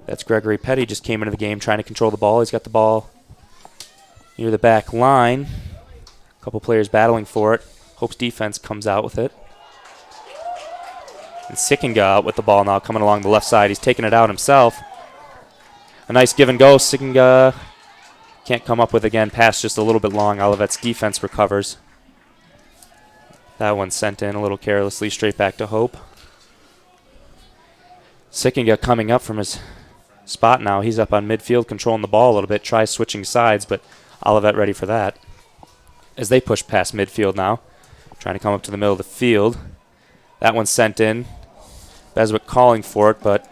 That's Gregory Petty, just came into the game trying to control the ball. He's got the ball near the back line. A couple players battling for it. Hope's defense comes out with it. And Sickinga out with the ball now, coming along the left side. He's taking it out himself. A nice give and go. Sickinga can't come up with again. Pass just a little bit long. Olivet's defense recovers. That one sent in a little carelessly, straight back to Hope. Sickinga coming up from his spot now. He's up on midfield, controlling the ball a little bit. Tries switching sides, but Olivet ready for that. As they push past midfield now. Trying to come up to the middle of the field. That one's sent in. Beswick calling for it, but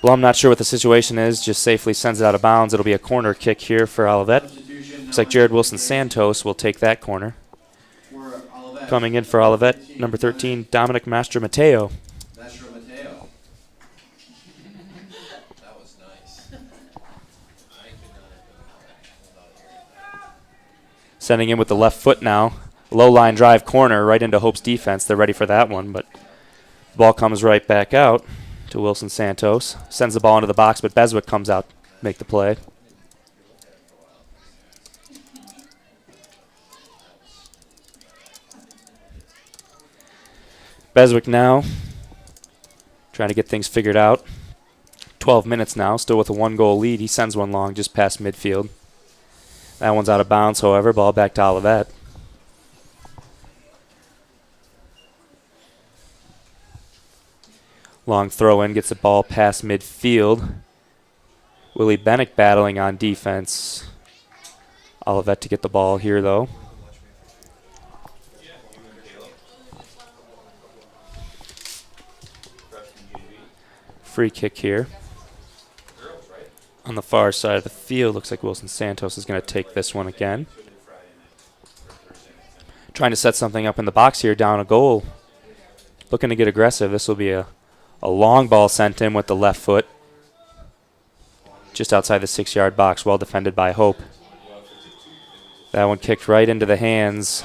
Blum not sure what the situation is, just safely sends it out of bounds. It'll be a corner kick here for Olivet. Looks like Jared Wilson-Santos will take that corner. Coming in for Olivet, number 13, Dominic Mastromateo. Mastro Mateo. That was nice. Sending in with the left foot now. Low line drive corner right into Hope's defense. They're ready for that one, but the ball comes right back out to Wilson-Santos. Sends the ball into the box, but Beswick comes out to make the play. Beswick now trying to get things figured out. 12 minutes now, still with a 1-goal lead. He sends one long just past midfield. That one's out of bounds, however. Ball back to Olivet. Long throw in, gets the ball past midfield. Willie Bennick battling on defense. Olivet to get the ball here, though. Free kick here. On the far side of the field, looks like Wilson-Santos is going to take this one again. Trying to set something up in the box here, down a goal. Looking to get aggressive. This will be a long ball sent in with the left foot. Just outside the 6-yard box, well defended by Hope. That one kicked right into the hands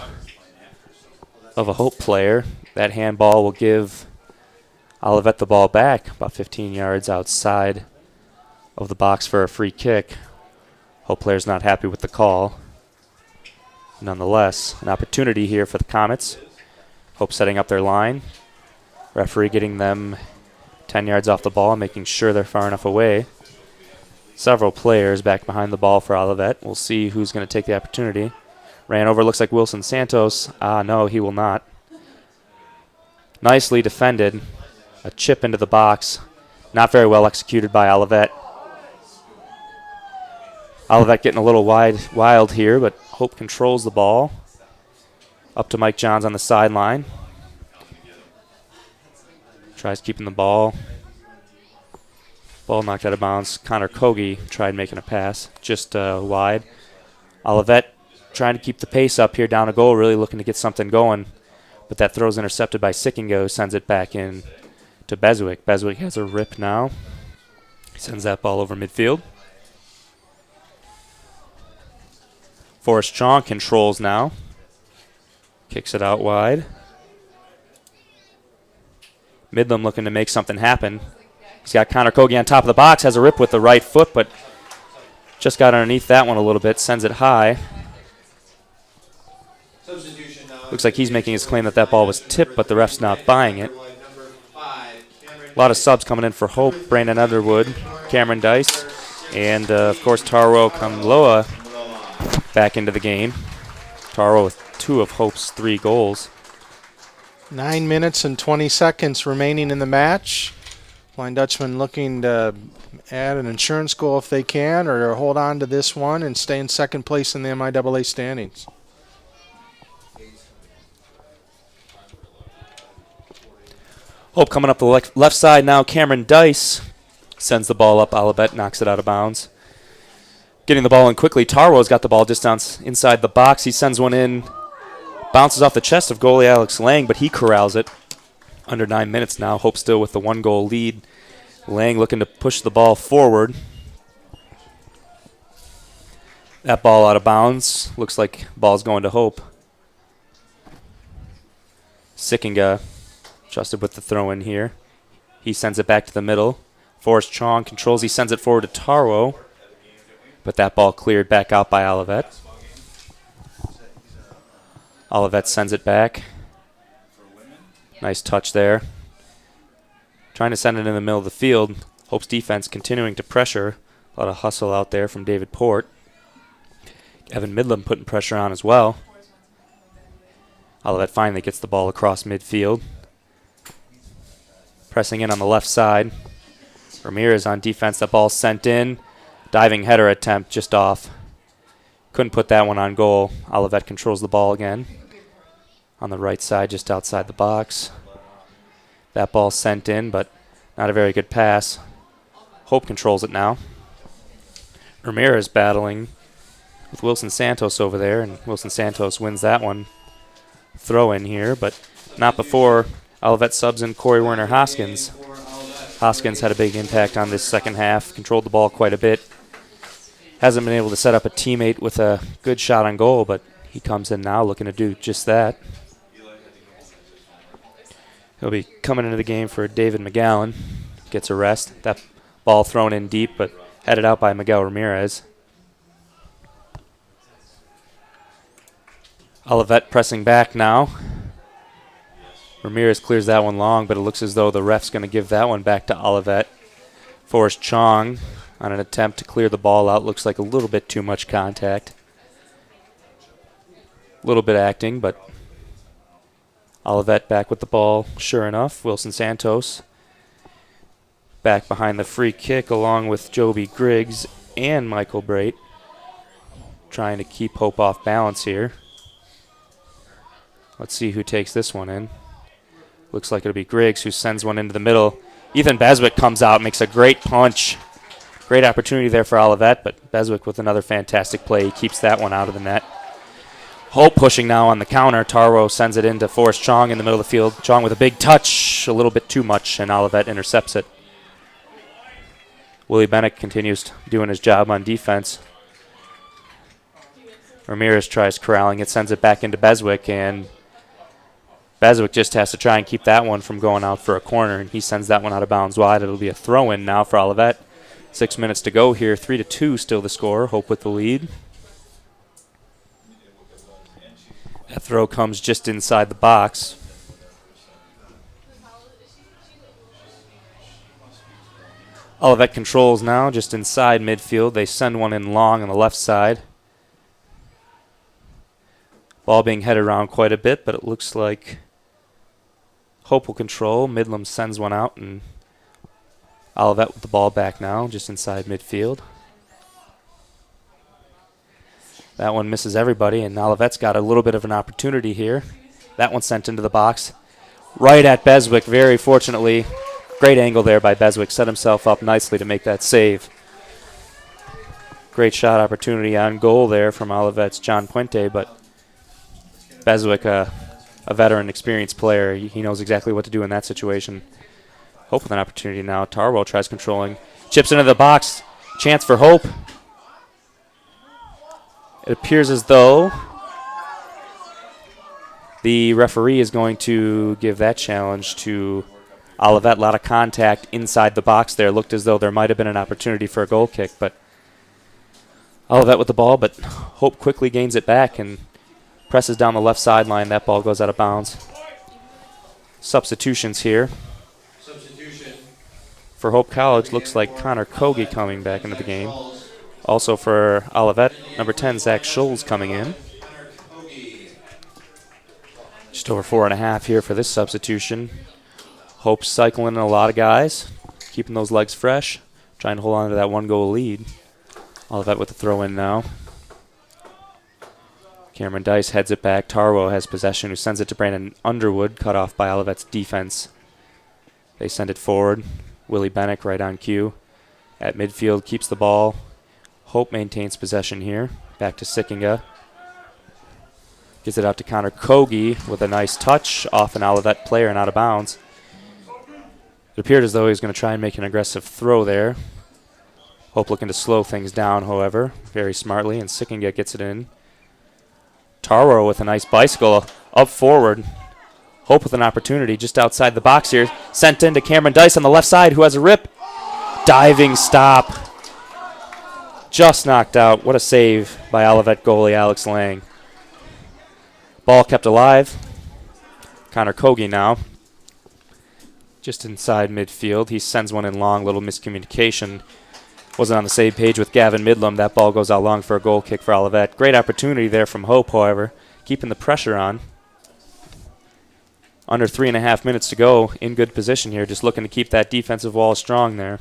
of a Hope player. That handball will give Olivet the ball back about 15 yards outside of the box for a free kick. Hope player's not happy with the call. Nonetheless, an opportunity here for the Comets. Hope setting up their line. Referee getting them 10 yards off the ball, making sure they're far enough away. Several players back behind the ball for Olivet. We'll see who's going to take the opportunity. Ran over, looks like Wilson-Santos. No, he will not. Nicely defended. A chip into the box. Not very well executed by Olivet. Olivet getting a little wild here, but Hope controls the ball. Up to Mike Johns on the sideline. Tries keeping the ball. Ball knocked out of bounds. Connor Kogi tried making a pass, just wide. Olivet trying to keep the pace up here down a goal, really looking to get something going. But that throw's intercepted by Sickingo, who sends it back in to Beswick. Beswick has a rip now. Sends that ball over midfield. Forrest Chong controls now. Kicks it out wide. Midland looking to make something happen. He's got Connor Kogi on top of the box, has a rip with the right foot, but just got underneath that one a little bit, sends it high. Looks like he's making his claim that that ball was tipped, but the ref's not buying it. A lot of subs coming in for Hope. Brandon Underwood, Cameron Dice, and, of course, Taro Kamloa back into the game. Taro with 2 of Hope's 3 goals. 9 minutes and 20 seconds remaining in the match. Flying Dutchman looking to add an insurance goal if they can, or hold on to this one and stay in second place in the MIAA standings. Hope coming up the left side now. Cameron Dice sends the ball up. Olivet knocks it out of bounds. Getting the ball in quickly. Tarwo's got the ball just inside the box. He sends one in. Bounces off the chest of goalie Alex Lang, but he corrals it. Under 9 minutes now. Hope still with the 1-goal lead. Lang looking to push the ball forward. That ball out of bounds. Looks like ball's going to Hope. Sickinga trusted with the throw in here. He sends it back to the middle. Forrest Chong controls. He sends it forward to Taro. But that ball cleared back out by Olivet. Olivet sends it back. Nice touch there. Trying to send it in the middle of the field. Hope's defense continuing to pressure. A lot of hustle out there from David Port. Evan Midland putting pressure on as well. Olivet finally gets the ball across midfield. Pressing in on the left side. Ramirez on defense. That ball sent in. Diving header attempt just off. Couldn't put that one on goal. Olivet controls the ball again. On the right side, just outside the box. That ball sent in, but not a very good pass. Hope controls it now. Ramirez battling with Wilson Santos over there, and Wilson Santos wins that one. Throw in here, but not before Olivet subs in Corey Werner Hoskins. Hoskins had a big impact on this second half, controlled the ball quite a bit. Hasn't been able to set up a teammate with a good shot on goal, but he comes in now looking to do just that. He'll be coming into the game for David McGowan. Gets a rest. That ball thrown in deep, but headed out by Miguel Ramirez. Olivet pressing back now. Ramirez clears that one long, but it looks as though the ref's going to give that one back to Olivet. Forrest Chong on an attempt to clear the ball out. Looks like a little bit too much contact. A little bit acting, but Olivet back with the ball, sure enough. Wilson Santos back behind the free kick along with Joby Griggs and Michael Brait. Trying to keep Hope off balance here. Let's see who takes this one in. Looks like it'll be Griggs who sends one into the middle. Ethan Beswick comes out, makes a great punch. Great opportunity there for Olivet, but Beswick with another fantastic play. He keeps that one out of the net. Hope pushing now on the counter. Taro sends it into Forrest Chong in the middle of the field. Chong with a big touch, a little bit too much, and Olivet intercepts it. Willie Bennett continues doing his job on defense. Ramirez tries corralling it, sends it back into Beswick, and Beswick just has to try and keep that one from going out for a corner, and he sends that one out of bounds wide. It'll be a throw-in now for Olivet. 6 minutes to go here. 3-2 still the score. Hope with the lead. That throw comes just inside the box. Olivet controls now just inside midfield. They send one in long on the left side. Ball being headed around quite a bit, but it looks like Hope will control. Midlam sends one out, and Olivet with the ball back now, just inside midfield. That one misses everybody, and Olivet's got a little bit of an opportunity here. That one sent into the box. Right at Beswick, very fortunately. Great angle there by Beswick. Set himself up nicely to make that save. Great shot opportunity on goal there from Olivet's John Puente, but Beswick, a veteran, experienced player, he knows exactly what to do in that situation. Hope with an opportunity now. Tarwell tries controlling. Chips into the box. Chance for Hope. It appears as though the referee is going to give that challenge to Olivet. A lot of contact inside the box there. Looked as though there might have been an opportunity for a goal kick, but Olivet with the ball, but Hope quickly gains it back and presses down the left sideline. That ball goes out of bounds. Substitutions here. For Hope College, looks like Connor Kogi coming back into the game. Also for Olivet, number 10, Zach Scholes coming in. Just over 4.5 here for this substitution. Hope cycling in a lot of guys, keeping those legs fresh, trying to hold on to that 1-goal lead. Olivet with the throw in now. Cameron Dice heads it back. Tarwo has possession, who sends it to Brandon Underwood, cut off by Olivet's defense. They send it forward. Willie Bennett right on cue. At midfield, keeps the ball. Hope maintains possession here. Back to Sickinga. Gives it out to Connor Kogi with a nice touch off an Olivet player and out of bounds. It appeared as though he was going to try and make an aggressive throw there. Hope looking to slow things down, however, very smartly, and Sickinga gets it in. Taro with a nice bicycle up forward. Hope with an opportunity just outside the box here. Sent in to Cameron Dice on the left side, who has a rip. Diving stop. Just knocked out. What a save by Olivet goalie Alex Lang. Ball kept alive. Connor Kogi now. Just inside midfield. He sends one in long. Little miscommunication. Wasn't on the same page with Gavin Midlam. That ball goes out long for a goal kick for Olivet. Great opportunity there from Hope, however. Keeping the pressure on. Under 3.5 minutes to go. In good position here. Just looking to keep that defensive wall strong there.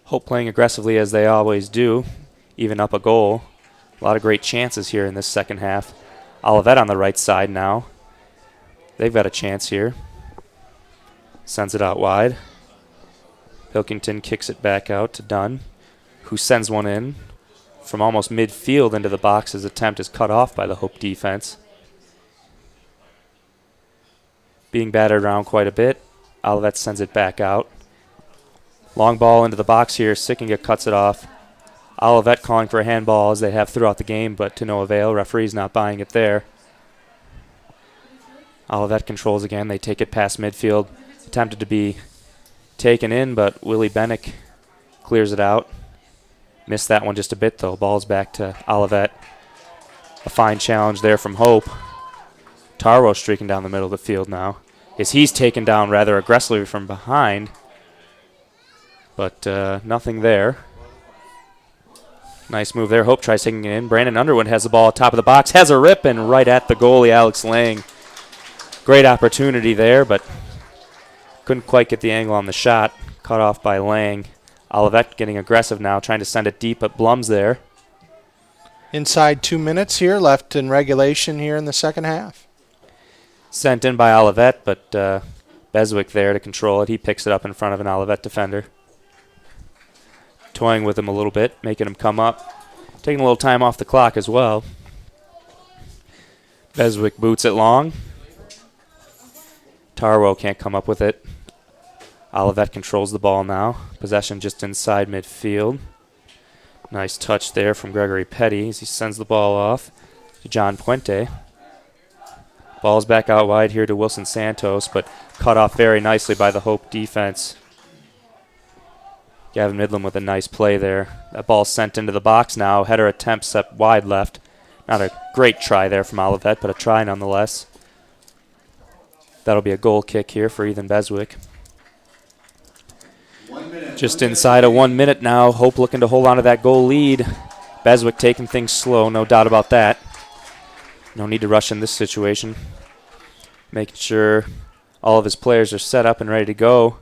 Hope playing aggressively as they always do. Even up a goal. A lot of great chances here in this second half. Olivet on the right side now. They've got a chance here. Sends it out wide. Pilkington kicks it back out to Dunn, who sends one in from almost midfield into the box. His attempt is cut off by the Hope defense. Being battered around quite a bit, Olivet sends it back out. Long ball into the box here. Sickinga cuts it off. Olivet calling for a handball as they have throughout the game, but to no avail. Referee's not buying it there. Olivet controls again. They take it past midfield. Attempted to be taken in, but Willie Bennick clears it out. Missed that one just a bit, though. Ball's back to Olivet. A fine challenge there from Hope. Taro streaking down the middle of the field now, as he's taken down rather aggressively from behind, but nothing there. Nice move there. Hope tries taking it in. Brandon Underwood has the ball at top of the box, has a rip, and right at the goalie, Alex Lang. Great opportunity there, but couldn't quite get the angle on the shot. Cut off by Lang. Olivet getting aggressive now, trying to send it deep, but Blum's there. Inside 2 minutes here, left in regulation here in the second half. Sent in by Olivet, but Beswick there to control it. He picks it up in front of an Olivet defender. Toying with him a little bit, making him come up. Taking a little time off the clock as well. Beswick boots it long. Taro can't come up with it. Olivet controls the ball now. Possession just inside midfield. Nice touch there from Gregory Petty as he sends the ball off to John Puente. Ball's back out wide here to Wilson Santos, but cut off very nicely by the Hope defense. Gavin Midlam with a nice play there. That ball sent into the box now. Header attempt set wide left. Not a great try there from Olivet, but a try nonetheless. That'll be a goal kick here for Ethan Beswick. Just inside of 1 minute now. Hope looking to hold on to that goal lead. Beswick taking things slow, no doubt about that. No need to rush in this situation. Making sure all of his players are set up and ready to go.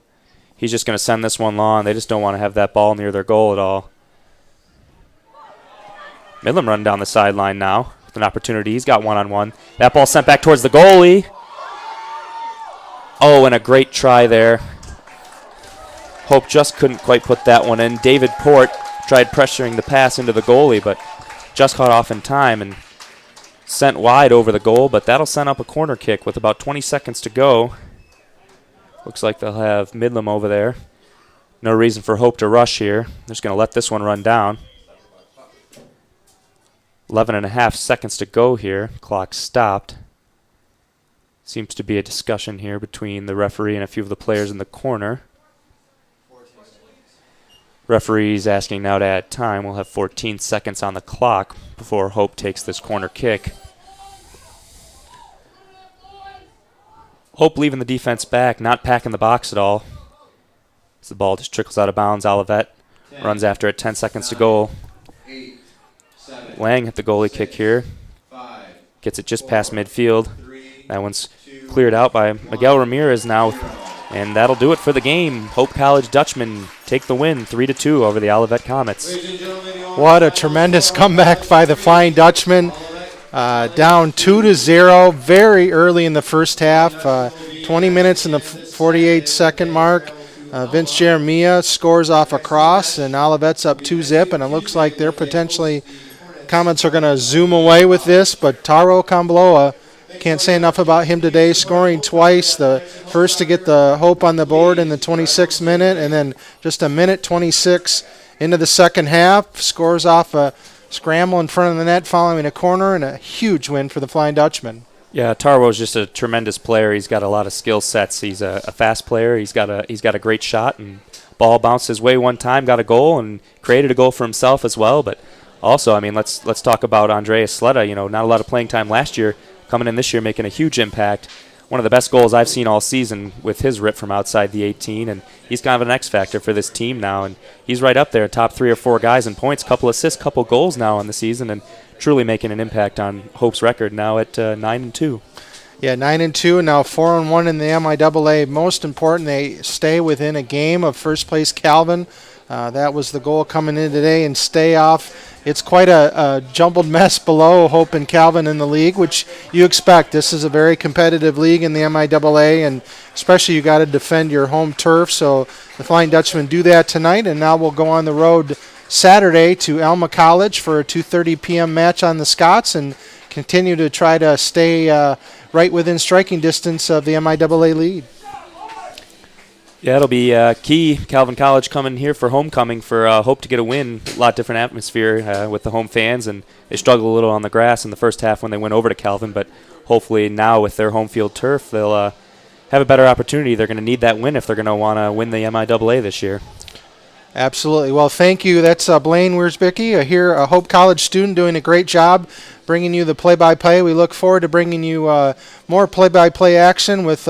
He's just going to send this one long. They just don't want to have that ball near their goal at all. Midlam running down the sideline now with an opportunity. He's got one-on-one. That ball sent back towards the goalie. Oh, and a great try there. Hope just couldn't quite put that one in. David Port tried pressuring the pass into the goalie, but just caught off in time and sent wide over the goal, but that'll send up a corner kick with about 20 seconds to go. Looks like they'll have Midlam over there. No reason for Hope to rush here. They're just going to let this one run down. 11 and a half seconds to go here. Clock stopped. Seems to be a discussion here between the referee and a few of the players in the corner. Referee's asking now to add time. We'll have 14 seconds on the clock before Hope takes this corner kick. Hope leaving the defense back, not packing the box at all. As the ball just trickles out of bounds, Olivet runs after it. 10 seconds to go. Lang hit the goalie kick here. Gets it just past midfield. That one's cleared out by Miguel Ramirez now. And that'll do it for the game. Hope College Dutchmen take the win 3-2 over the Olivet Comets. What a tremendous comeback by the Flying Dutchmen. Down 2-0 very early in the first half. 20 minutes in the 48-second mark. Vince Jeremia scores off a cross, and Olivet's up 2-0, and it looks like they're potentially Comets are going to zoom away with this, but Taro Kambloa, can't say enough about him today, scoring twice. The first to get the Hope on the board in the 26th minute, and then just a minute 26 into the second half, scores off a scramble in front of the net following a corner, and a huge win for the Flying Dutchman. Yeah, Tarwo's just a tremendous player. He's got a lot of skill sets. He's a fast player. He's got a great shot, and ball bounced his way one time, got a goal, and created a goal for himself as well. But also, I mean, let's talk about Andreas Sleda. You know, not a lot of playing time last year, coming in this year, making a huge impact. One of the best goals I've seen all season with his rip from outside the 18, and he's kind of an X factor for this team now, and he's right up there, top 3 or 4 guys in points, couple assists, couple goals now on the season, and truly making an impact on Hope's record now at 9-2. Yeah, 9-2, and now 4-1 in the MIAA. Most important, they stay within a game of first place Calvin. That was the goal coming in today, and stay off. It's quite a jumbled mess below Hope and Calvin in the league, which you expect. This is a very competitive league in the MIAA, and especially you got to defend your home turf. So the Flying Dutchmen do that tonight, and now we'll go on the road Saturday to Alma College for a 2:30 p.m. match on the Scots and continue to try to stay right within striking distance of the MIAA lead. Yeah, it'll be key. Calvin College coming here for homecoming for hope to get a win. A lot different atmosphere with the home fans, and they struggled a little on the grass in the first half when they went over to Calvin, but hopefully now with their home field turf, they'll have a better opportunity. They're going to need that win if they're going to want to win the MIAA this year. Absolutely. Well, thank you. That's Blaine Wiersbicki, here a Hope College student doing a great job bringing you the play-by-play. We look forward to bringing you more play-by-play action with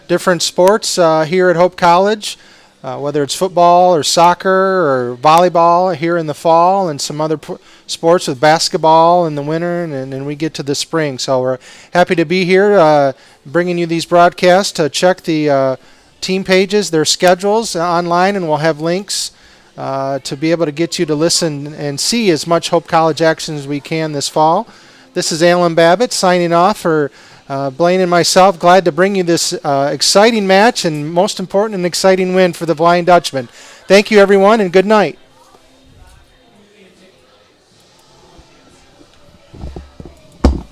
different sports here at Hope College, whether it's football or soccer or volleyball here in the fall, and some other sports with basketball in the winter, and then we get to the spring. So we're happy to be here bringing you these broadcasts. Check the team pages, their schedules online, and we'll have links to be able to get you to listen and see as much Hope College action as we can this fall. This is Alan Babbitt signing off for Blaine and myself. Glad to bring you this exciting match and, most important, an exciting win for the Flying Dutchman. Thank you, everyone, and good night.